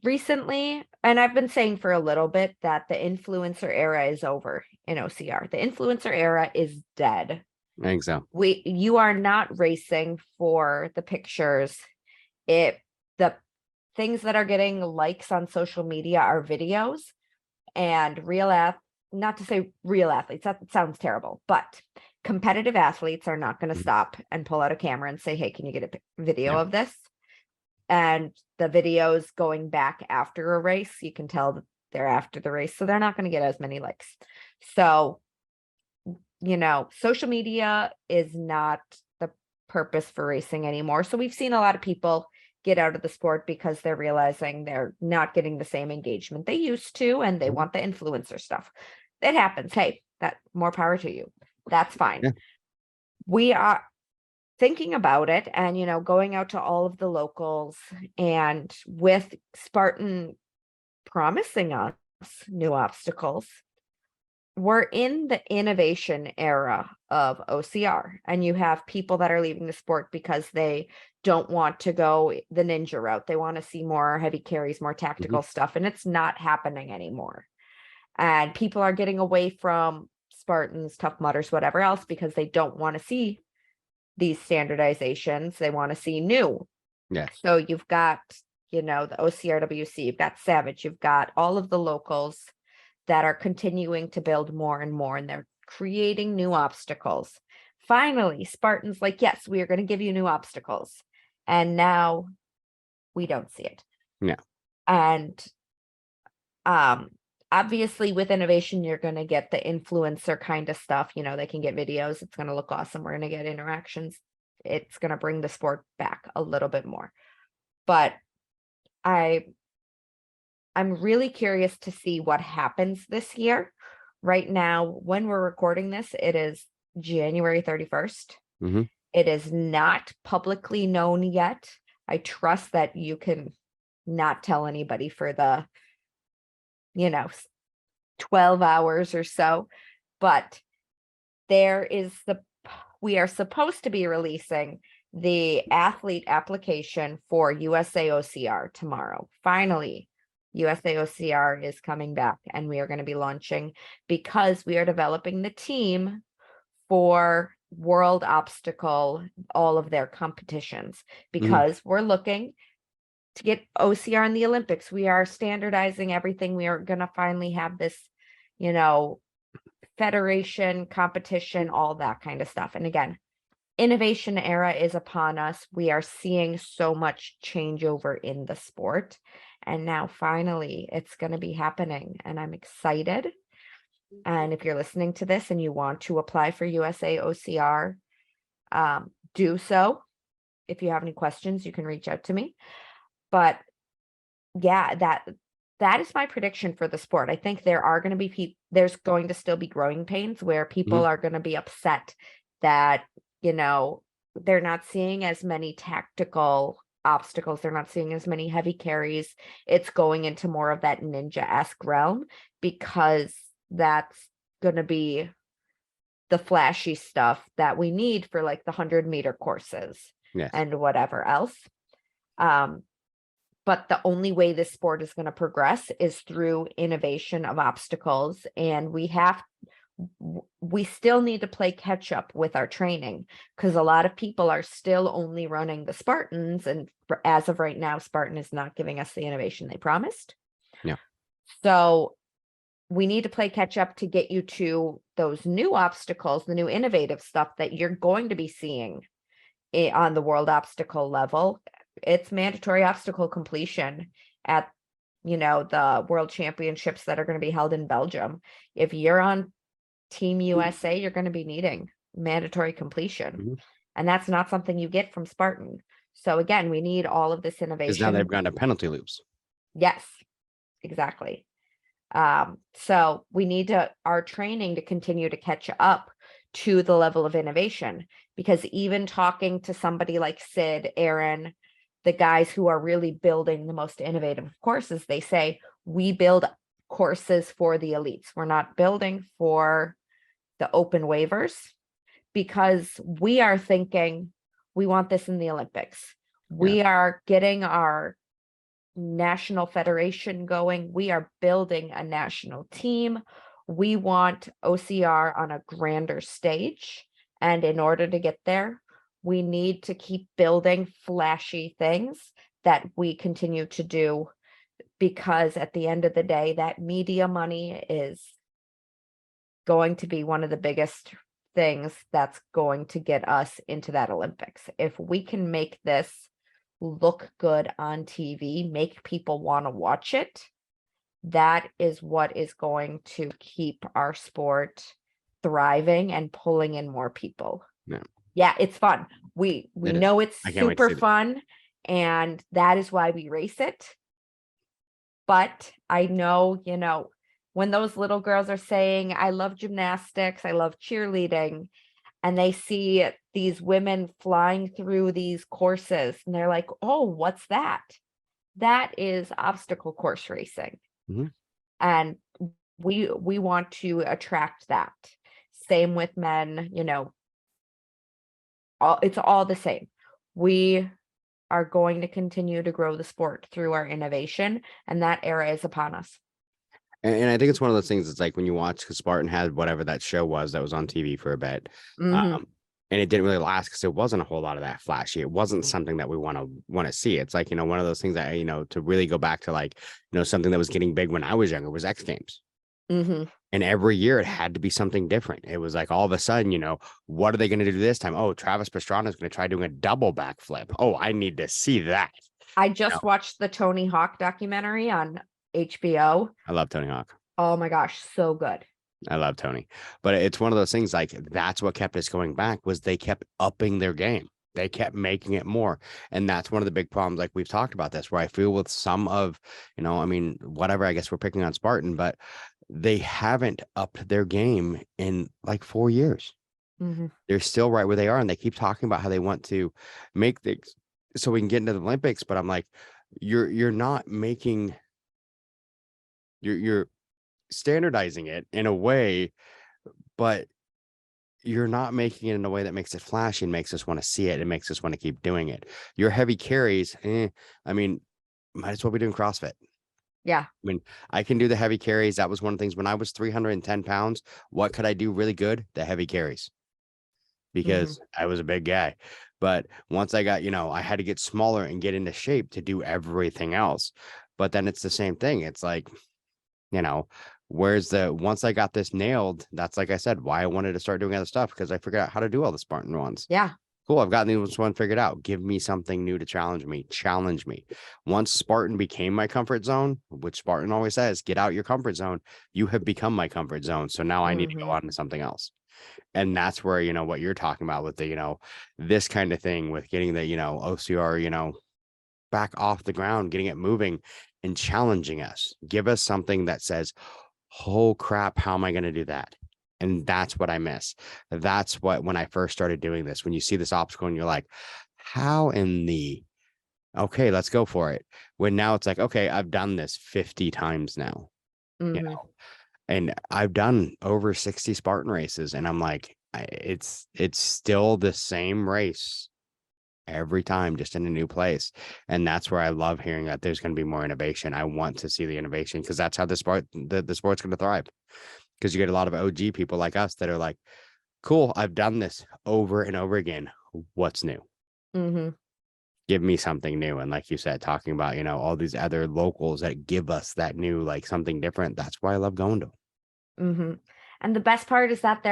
recently, and I've been saying for a little bit, that the influencer era is over in OCR. The influencer era is dead. I think so. You are not racing for the pictures. The things that are getting likes on social media are videos, and not to say real athletes, that sounds terrible, but competitive athletes are not going to stop and pull out a camera and say, hey, can you get a video of this? And the videos going back after a race, you can tell that they're after the race, so they're not going to get as many likes. So, social media is not the purpose for racing anymore. So we've seen a lot of people get out of the sport because they're realizing they're not getting the same engagement they used to, and they want the influencer stuff. It happens. Hey, that more power to you. That's fine. Yeah. We are thinking about it and, going out to all of the locals, and with Spartan promising us new obstacles, we're in the innovation era of OCR, and you have people that are leaving the sport because they don't want to go the ninja route. They want to see more heavy carries, more tactical stuff, and it's not happening anymore. And people are getting away from Spartans, Tough Mudders, whatever else, because they don't want to see these standardizations. They want to see new. Yeah. So you've got, the OCRWC, you've got Savage, you've got all of the locals that are continuing to build more and more, and they're creating new obstacles. Finally, Spartan's like, yes, we are going to give you new obstacles. And now we don't see it. Yeah. And obviously with innovation, you're going to get the influencer kind of stuff. They can get videos. It's going to look awesome. We're going to get interactions. It's going to bring the sport back a little bit more. But I'm really curious to see what happens this year. Right now, when we're recording this, it is January 31st. It is not publicly known yet. I trust that you can not tell anybody for the 12 hours or so, but we are supposed to be releasing the athlete application for USA OCR tomorrow. Finally, USA OCR is coming back, and we are going to be launching, because we are developing the team for World Obstacle, all of their competitions, because we're looking to get OCR in the Olympics. We are standardizing everything. We are going to finally have this, federation, competition, all that kind of stuff. And again, innovation era is upon us. We are seeing so much changeover in the sport. And now finally it's going to be happening, and I'm excited. And if you're listening to this and you want to apply for USA OCR, do so. If you have any questions, you can reach out to me. But yeah, that is my prediction for the sport. I think there are going to be there's going to still be growing pains where people are going to be upset that, they're not seeing as many tactical obstacles. They're not seeing as many heavy carries. It's going into more of that ninja-esque realm, because that's going to be the flashy stuff that we need for like the 100-meter courses and whatever else. But the only way this sport is going to progress is through innovation of obstacles. And we still need to play catch up with our training, because a lot of people are still only running the Spartans. And as of right now, Spartan is not giving us the innovation they promised. Yeah. So we need to play catch up to get you to those new obstacles, the new innovative stuff that you're going to be seeing on the world obstacle level. It's mandatory obstacle completion at, the world championships that are going to be held in Belgium. If you're on Team USA, you're going to be needing mandatory completion. And that's not something you get from Spartan. So again, we need all of this innovation. Because now they've gone to penalty loops. Yes, exactly. So we need our training to continue to catch up to the level of innovation, because even talking to somebody like Sid, Aaron, the guys who are really building the most innovative courses, they say, we build courses for the elites. We're not building for the open waivers, because we are thinking we want this in the Olympics. We are getting our national federation going. We are building a national team. We want OCR on a grander stage. And in order to get there, we need to keep building flashy things that we continue to do, because at the end of the day, that media money is going to be one of the biggest things that's going to get us into that Olympics. If we can make this look good on TV, make people want to watch it, that is what is going to keep our sport thriving and pulling in more people. Yeah, it's fun. We know it's super fun, and that is why we race it. But I know, when those little girls are saying, I love gymnastics, I love cheerleading, and they see these women flying through these courses, and they're like, oh, what's that? That is obstacle course racing. Mm-hmm. And we want to attract that. Same with men, it's all the same. We are going to continue to grow the sport through our innovation, and that era is upon us. And I think it's one of those things. It's like when you watch, because Spartan had whatever that show was that was on TV for a bit, and it didn't really last because there wasn't a whole lot of that flashy. It wasn't something that we want to see. It's like, one of those things that, to really go back to, like, something that was getting big when I was younger was X Games. And every year it had to be something different. It was like, all of a sudden, what are they going to do this time? Oh, Travis Pastrana is going to try doing a double backflip. Oh, I need to see that. I just watched the Tony Hawk documentary on HBO. I love Tony Hawk. Oh my gosh, so good. I love Tony. But it's one of those things, like, that's what kept us going back, was they kept upping their game. They kept making it more. And that's one of the big problems. Like, we've talked about this, where I feel with some of, whatever, I guess we're picking on Spartan, but they haven't upped their game in like 4 years. They're still right where they are. And they keep talking about how they want to make things so we can get into the Olympics. But I'm like, you're not making, you're standardizing it in a way, but you're not making it in a way that makes it flashy and makes us want to see it and makes us want to keep doing it. Your heavy carries, might as well be doing CrossFit. Yeah. I can do the heavy carries. That was one of the things when I was 310 pounds. What could I do really good? The heavy carries, because I was a big guy. But once I got, I had to get smaller and get into shape to do everything else. But then it's the same thing. It's like, once I got this nailed, that's, like I said, why I wanted to start doing other stuff, because I figured out how to do all the Spartan ones. Yeah. Cool. I've gotten this one figured out. Give me something new to challenge me. Once Spartan became my comfort zone, which Spartan always says, get out your comfort zone. You have become my comfort zone. So now I need to go on to something else. And that's where, what you're talking about with the, this kind of thing, with getting the, OCR, back off the ground, getting it moving and challenging us. Give us something that says, oh crap, how am I going to do that? And that's what I miss. That's what, when I first started doing this, when you see this obstacle and you're like, how in the, okay, let's go for it. When now it's like, okay, I've done this 50 times now, and I've done over 60 Spartan races. And I'm like, it's still the same race every time, just in a new place. And that's where I love hearing that there's going to be more innovation. I want to see the innovation, because that's how the sport's going to thrive. Because you get a lot of OG people like us that are like, cool, I've done this over and over again. What's new? Give me something new. And like you said, talking about, all these other locals that give us that new, like, something different. That's why I love going to them. And the best part is that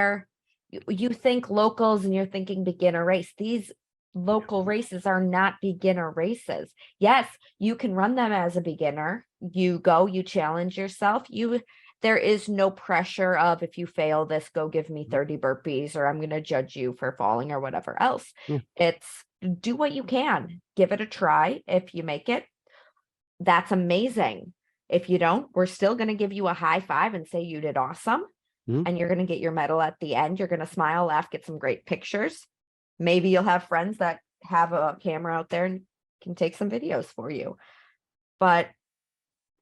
you think locals and you're thinking beginner race. These local races are not beginner races. Yes, you can run them as a beginner. You go, you challenge yourself. There is no pressure of, if you fail this, go give me 30 burpees, or I'm going to judge you for falling, or whatever else. It's do what you can, give it a try. If you make it, that's amazing. If you don't, we're still going to give you a high five and say you did awesome. And you're going to get your medal at the end. You're going to smile, laugh, get some great pictures. Maybe you'll have friends that have a camera out there and can take some videos for you. But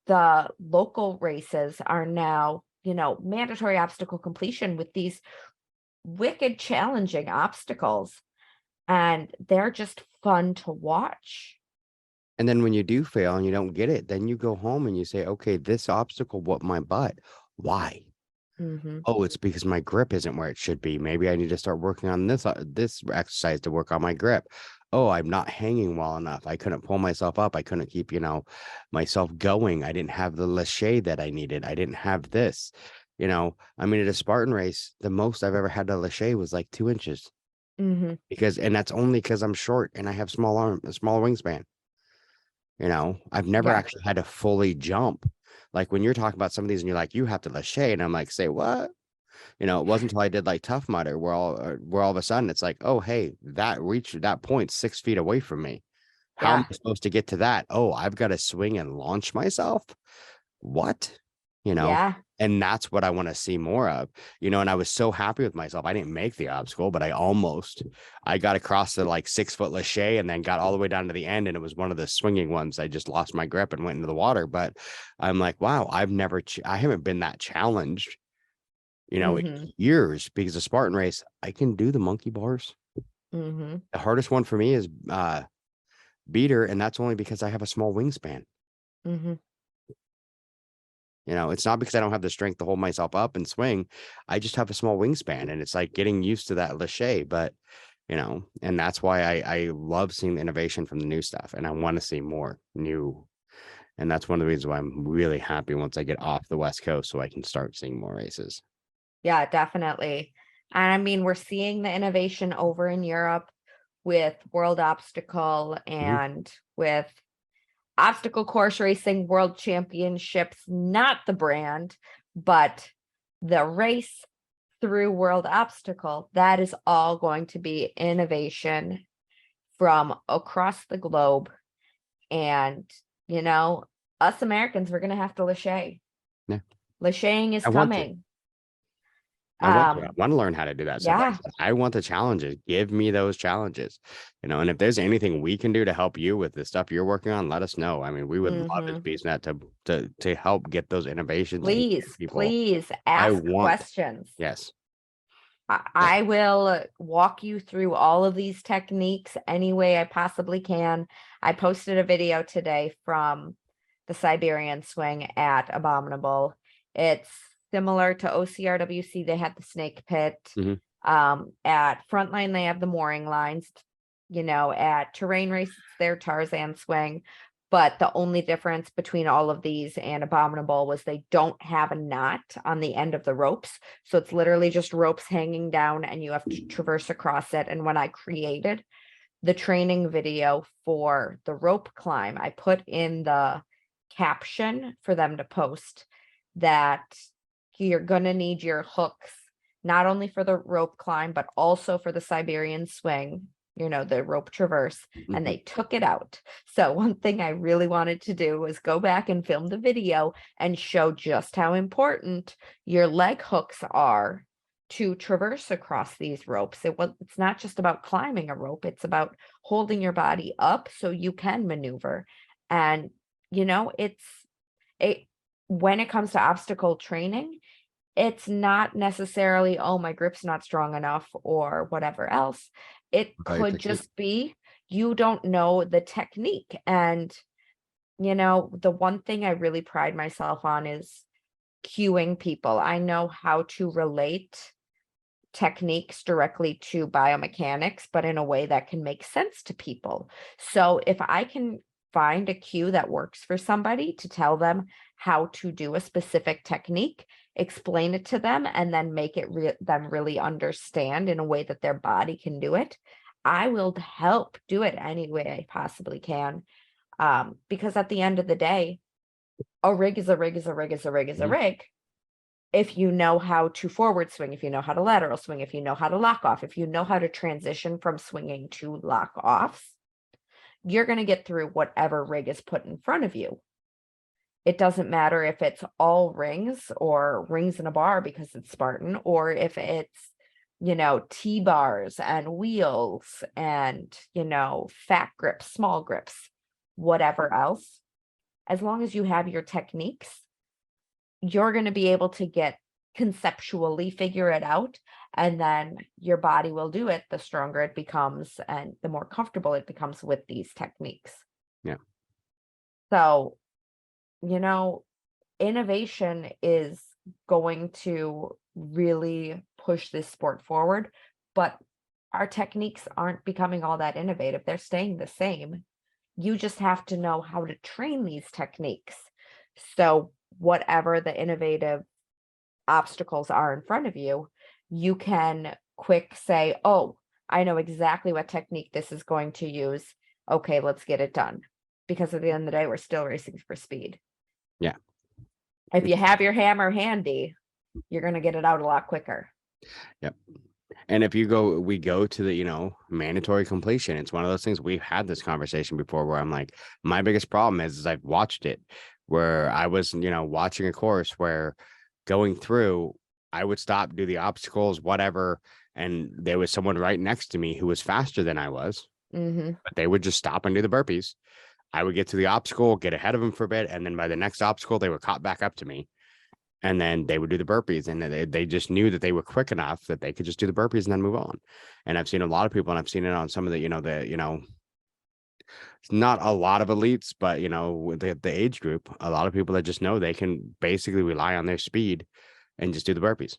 the local races are now, mandatory obstacle completion with these wicked challenging obstacles. And they're just fun to watch. And then when you do fail and you don't get it, then you go home and you say, okay, this obstacle whooped my butt. Why? Oh, it's because my grip isn't where it should be. Maybe I need to start working on this exercise to work on my grip. Oh, I'm not hanging well enough. I couldn't pull myself up. I couldn't keep, myself going. I didn't have the lache that I needed. I didn't have this. I mean, at a Spartan race, the most I've ever had a lache was like 2 inches. And that's only because I'm short and I have a small wingspan. I've never Yeah. actually had to fully jump. Like when you're talking about some of these and you're like, you have to lache, and I'm like, say what? It wasn't until I did like Tough Mudder where all of a sudden it's like, oh, hey, that point 6 feet away from me. How am Yeah. I supposed to get to that? Oh, I've got to swing and launch myself. What? Yeah. And that's what I want to see more of, and I was so happy with myself. I didn't make the obstacle, but I got across the like 6 foot lache and then got all the way down to the end. And it was one of the swinging ones. I just lost my grip and went into the water. But I'm like, wow, I haven't been that challenged, in years, because the Spartan race, I can do the monkey bars. The hardest one for me is beater. And that's only because I have a small wingspan. It's not because I don't have the strength to hold myself up and swing. I just have a small wingspan, and it's like getting used to that lache. But, and that's why I love seeing the innovation from the new stuff, and I want to see more new. And that's one of the reasons why I'm really happy once I get off the West Coast so I can start seeing more races. Yeah, definitely. And I mean, we're seeing the innovation over in Europe with World Obstacle and with Obstacle Course Racing World Championships, not the brand, but the race through World Obstacle. That is all going to be innovation from across the globe. And, us Americans, we're going to have to lache. Yeah. Lacheing is I want to. coming. I want to learn how to do that. So Yeah. I want the challenges. Give me those challenges, and if there's anything we can do to help you with the stuff you're working on, let us know. I mean, we would love as BeastNet to help get those innovations. Please ask questions. Yes. I will walk you through all of these techniques any way I possibly can. I posted a video today from the Siberian swing at Abominable. It's similar to OCRWC. They had the snake pit. At Frontline, they have the mooring lines. At Terrain Race, it's their Tarzan swing. But the only difference between all of these and Abominable was they don't have a knot on the end of the ropes. So it's literally just ropes hanging down and you have to traverse across it. And when I created the training video for the rope climb, I put in the caption for them to post that you're going to need your hooks, not only for the rope climb, but also for the Siberian swing, the rope traverse, and they took it out. So one thing I really wanted to do was go back and film the video and show just how important your leg hooks are to traverse across these ropes. It's not just about climbing a rope, it's about holding your body up so you can maneuver. And when it comes to obstacle training, it's not necessarily, oh, my grip's not strong enough or whatever else. It could just be you don't know the technique. And, the one thing I really pride myself on is cueing people. I know how to relate techniques directly to biomechanics, but in a way that can make sense to people. So if I can find a cue that works for somebody to tell them how to do a specific technique, explain it to them, and then make it them really understand in a way that their body can do it, I will help do it any way I possibly can. Because at the end of the day, a rig is a rig is a rig is a rig is a rig. If you know how to forward swing, if you know how to lateral swing, if you know how to lock off, if you know how to transition from swinging to lock offs, you're going to get through whatever rig is put in front of you. It doesn't matter if it's all rings or rings in a bar because it's Spartan, or if it's, T-bars and wheels and, fat grips, small grips, whatever else. As long as you have your techniques, you're going to be able to conceptually figure it out, and then your body will do it the stronger it becomes and the more comfortable it becomes with these techniques. So, innovation is going to really push this sport forward, but our techniques aren't becoming all that innovative. They're staying the same. You just have to know how to train these techniques. So whatever the innovative obstacles are in front of you, you can quick say, oh, I know exactly what technique this is going to use. Okay, let's get it done. Because at the end of the day, we're still racing for speed. Yeah. If you have your hammer handy, you're going to get it out a lot quicker. Yep. And if we go to the, mandatory completion, it's one of those things. We've had this conversation before where I'm like, my biggest problem is I've watched it where I was, watching a course where going through, I would stop, do the obstacles, whatever. And there was someone right next to me who was faster than I was, but they would just stop and do the burpees. I would get to the obstacle, get ahead of them for a bit. And then by the next obstacle, they were caught back up to me. And then they would do the burpees, and they just knew that they were quick enough that they could just do the burpees and then move on. And I've seen a lot of people, and I've seen it on some of the, not a lot of elites, but with the age group, a lot of people that just know they can basically rely on their speed and just do the burpees.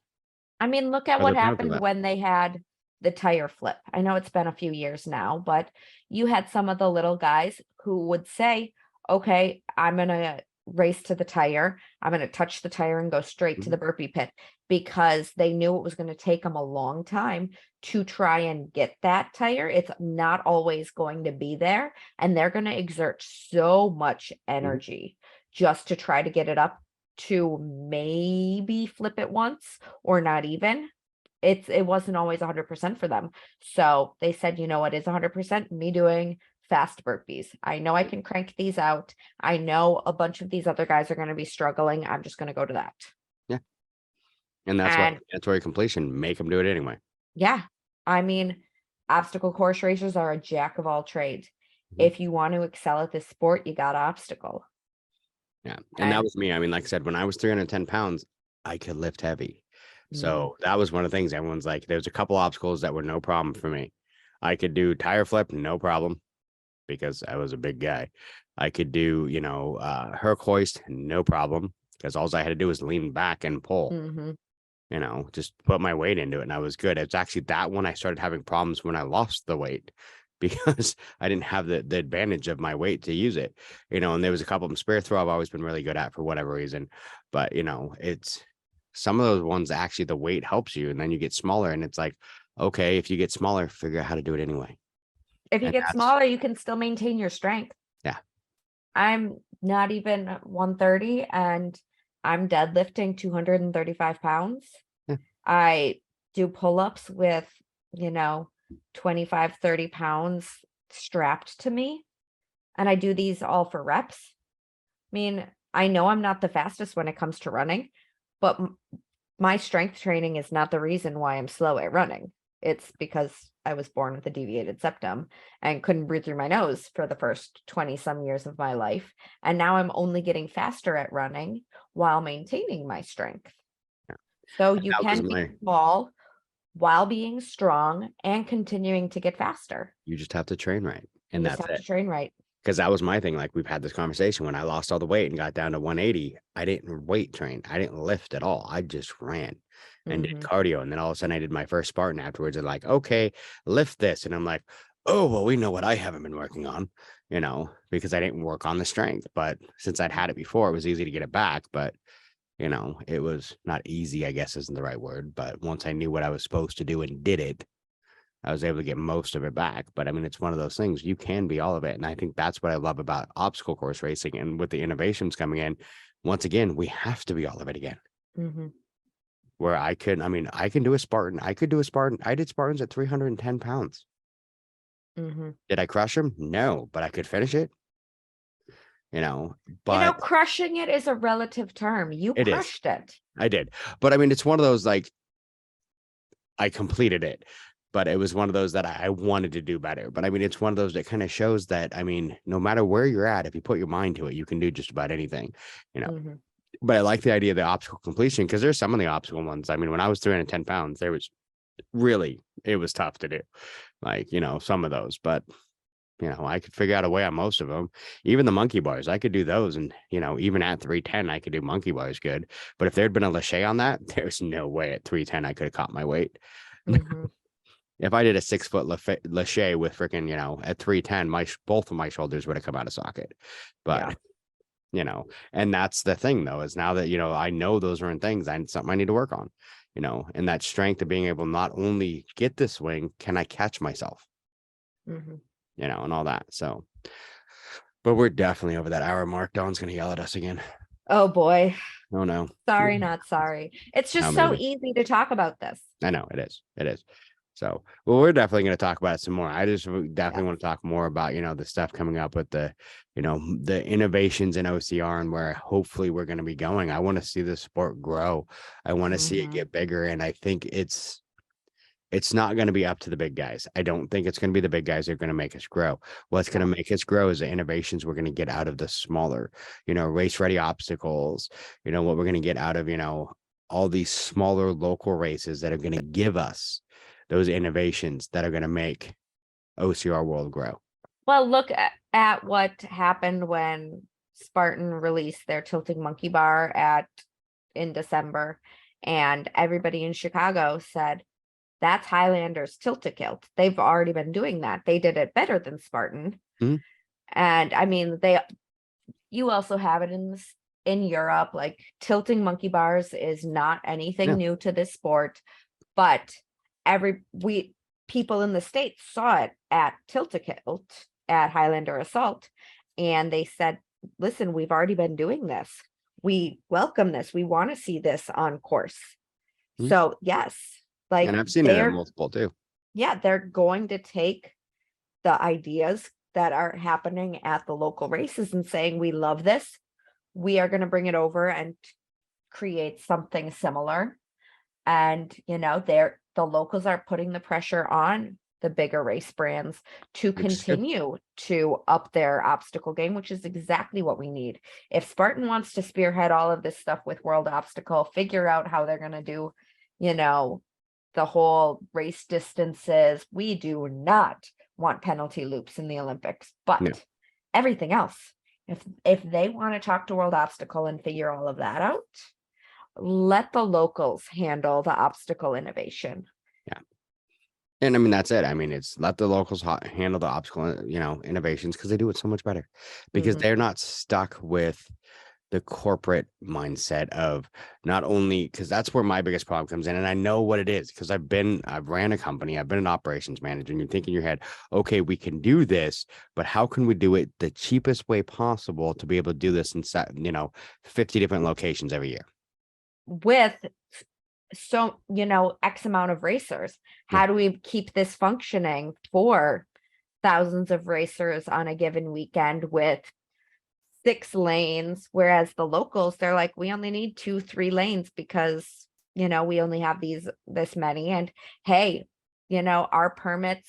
I mean, look at what happened when they had the tire flip. I know it's been a few years now, but you had some of the little guys who would say, okay, I'm going to race to the tire. I'm going to touch the tire and go straight to the burpee pit, because they knew it was going to take them a long time to try and get that tire. It's not always going to be there, and they're going to exert so much energy just to try to get it up to maybe flip it once or not even. It wasn't always 100% for them. So they said, you know what is 100%? Me doing fast burpees. I know I can crank these out. I know a bunch of these other guys are going to be struggling. I'm just going to go to that. Yeah. And that's why mandatory completion, make them do it anyway. Yeah. I mean, obstacle course racers are a jack of all trades. If you want to excel at this sport, you got obstacle. Yeah. And that was me. I mean, like I said, when I was 310 pounds, I could lift heavy. So that was one of the things everyone's like, there's a couple obstacles that were no problem for me. I could do tire flip, no problem, because I was a big guy. I could do, Herc hoist, no problem, because all I had to do was lean back and pull, just put my weight into it, and I was good. It's actually that one I started having problems when I lost the weight, because I didn't have the advantage of my weight to use it, and there was a couple of them. Spear throw I've always been really good at for whatever reason, but, it's some of those ones, actually the weight helps you, and then you get smaller, and it's like, okay, if you get smaller, figure out how to do it anyway. If you get smaller, you can still maintain your strength. Yeah. I'm not even 130 and I'm deadlifting 235 pounds. Yeah. I do pull-ups with, 25, 30 pounds strapped to me. And I do these all for reps. I mean, I know I'm not the fastest when it comes to running, but my strength training is not the reason why I'm slow at running. It's because I was born with a deviated septum and couldn't breathe through my nose for the first 20 some years of my life. And now I'm only getting faster at running while maintaining my strength. Yeah. So you can be small while being strong and continuing to get faster. You just have to train right. And that's it. Train right. Because that was my thing. Like, we've had this conversation. When I lost all the weight and got down to 180, I didn't weight train. I didn't lift at all. I just ran and did cardio. And then all of a sudden I did my first Spartan afterwards. They're like, okay, lift this. And I'm like, oh, well, we know what I haven't been working on, because I didn't work on the strength. But since I'd had it before, it was easy to get it back. But, it was not easy, I guess isn't the right word. But once I knew what I was supposed to do and did it, I was able to get most of it back. But I mean, it's one of those things, you can be all of it. And I think that's what I love about obstacle course racing. And with the innovations coming in, once again, we have to be all of it again. Where I can do a Spartan. I could do a Spartan. I did Spartans at 310 pounds. Did I crush them? No, but I could finish it. But crushing it is a relative term. You crushed it. I did. But I mean, it's one of those, like, I completed it. But it was one of those that I wanted to do better. But I mean, it's one of those that kind of shows that, I mean, no matter where you're at, if you put your mind to it, you can do just about anything, But I like the idea of the obstacle completion, because there's some of the obstacle ones. I mean, when I was 310 pounds, it was tough to do, like, some of those. But I could figure out a way on most of them. Even the monkey bars, I could do those. And, even at 310, I could do monkey bars good. But if there'd been a lache on that, there's no way at 310 I could have caught my weight. Mhm. If I did a 6-foot lache with freaking, at 310, both of my shoulders would have come out of socket. But, and that's the thing, though, is now that, I know those are in things, something I need to work on, and that strength of being able to not only get the swing, can I catch myself, Mhm. And all that. So, but we're definitely over that hour mark. Dawn's going to yell at us again. Oh boy. Oh, no. Sorry, not sorry. It's just No, so maybe. easy to talk about this. I know it is. It is. So, well, we're definitely going to talk about it some more. I just definitely want to talk more about, the stuff coming up with the innovations in OCR and where hopefully we're going to be going. I want to see the sport grow. I want to see it Mhm. get bigger. And I think it's not going to be up to the big guys. I don't think it's going to be the big guys that are going to make us grow. What's going to make us grow is the innovations we're going to get out of the smaller, race ready obstacles, what we're going to get out of, all these smaller local races that are going to give us those innovations that are going to make OCR world grow. Well, look at what happened when Spartan released their tilting monkey bar in December, and everybody in Chicago said, that's Highlander's tilt-a-kilt. They've already been doing that. They did it better than Spartan. Mhm. And I mean, you also have it in Europe. Like, tilting monkey bars is not anything Yeah. new to this sport, but people in the States saw it at tilt-a-kilt at Highlander Assault, and they said, listen, we've already been doing this. We welcome this. We want to see this on course. Mhm. So yes, like, And I've seen it at multiple too. yeah, they're going to take the ideas that are happening at the local races and saying, we love this. We are going to bring it over and create something similar. And, the locals are putting the pressure on the bigger race brands to Which is good. continue to up their obstacle game, which is exactly what we need. If Spartan wants to spearhead all of this stuff with World Obstacle, figure out how they're going to do, the whole race distances. We do not want penalty loops in the Olympics, but No. everything else, if they want to talk to World Obstacle and figure all of that out, let the locals handle the obstacle innovation. Yeah. And I mean, that's it. I mean, it's let the locals handle the obstacle, innovations, because they do it so much better, because they're not stuck with the corporate mindset of not only, because that's where my biggest problem comes in. And I know what it is, because I've ran a company, I've been an operations manager, and you think in your head, okay, we can do this, but how can we do it the cheapest way possible to be able to do this in 50 different locations every year? With X amount of racers, how do we keep this functioning for thousands of racers on a given weekend with 6 lanes, whereas the locals, they're like, we only need 2-3 lanes because we only have this many, and hey, our permits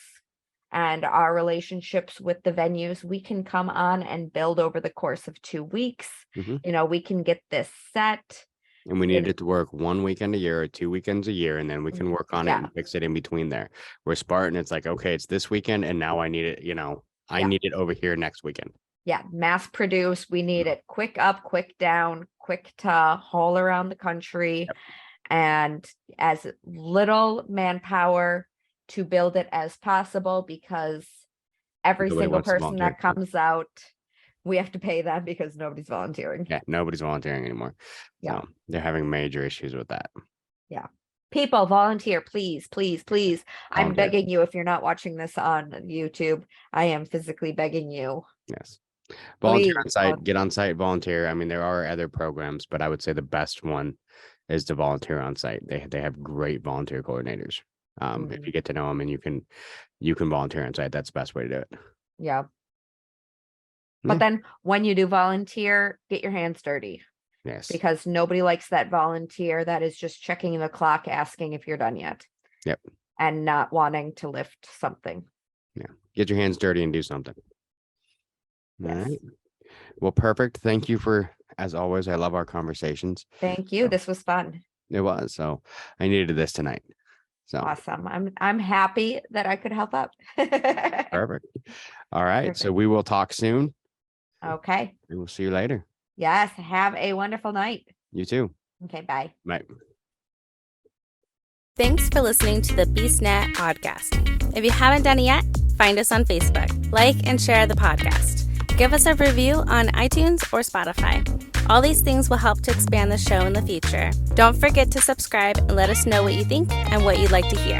and our relationships with the venues, we can come on and build over the course of 2 weeks. We can get this set. And we need it to work 1 weekend a year or 2 weekends a year, and then we can work on it and fix it in between there. Where Spartan, it's like, okay, it's this weekend, and now I need it, I need it over here next weekend. Yeah, mass produce. We need it quick up, quick down, quick to haul around the country, and as little manpower to build it as possible, because every single person that comes out, we have to pay them because nobody's volunteering. Yeah, nobody's volunteering anymore. Yeah. So they're having major issues with that. Yeah. People, volunteer, please, please, please. I'm Volunteer. begging you, if you're not watching this on YouTube, I am physically begging you. Yes. Volunteer Please, on site, get on site, volunteer. I mean, there are other programs, but I would say the best one is to volunteer on site. They have great volunteer coordinators. If you get to know them and you can volunteer on site, that's the best way to do it. Yeah. But then when you do volunteer, get your hands dirty. Yes. Because nobody likes that volunteer that is just checking the clock, asking if you're done yet. Yep. And not wanting to lift something. Yeah. Get your hands dirty and do something. Yes. All right. Well, perfect. Thank you as always, I love our conversations. Thank you. This was fun. It was. So I needed this tonight. So awesome. I'm happy that I could help out. perfect. All right. So Perfect. we will talk soon. Okay. We will see you later. Yes. Have a wonderful night. You too. Okay. Bye. Bye. Thanks for listening to the BeastNet podcast. If you haven't done it yet, find us on Facebook, like and share the podcast. Give us a review on iTunes or Spotify. All these things will help to expand the show in the future. Don't forget to subscribe and let us know what you think and what you'd like to hear.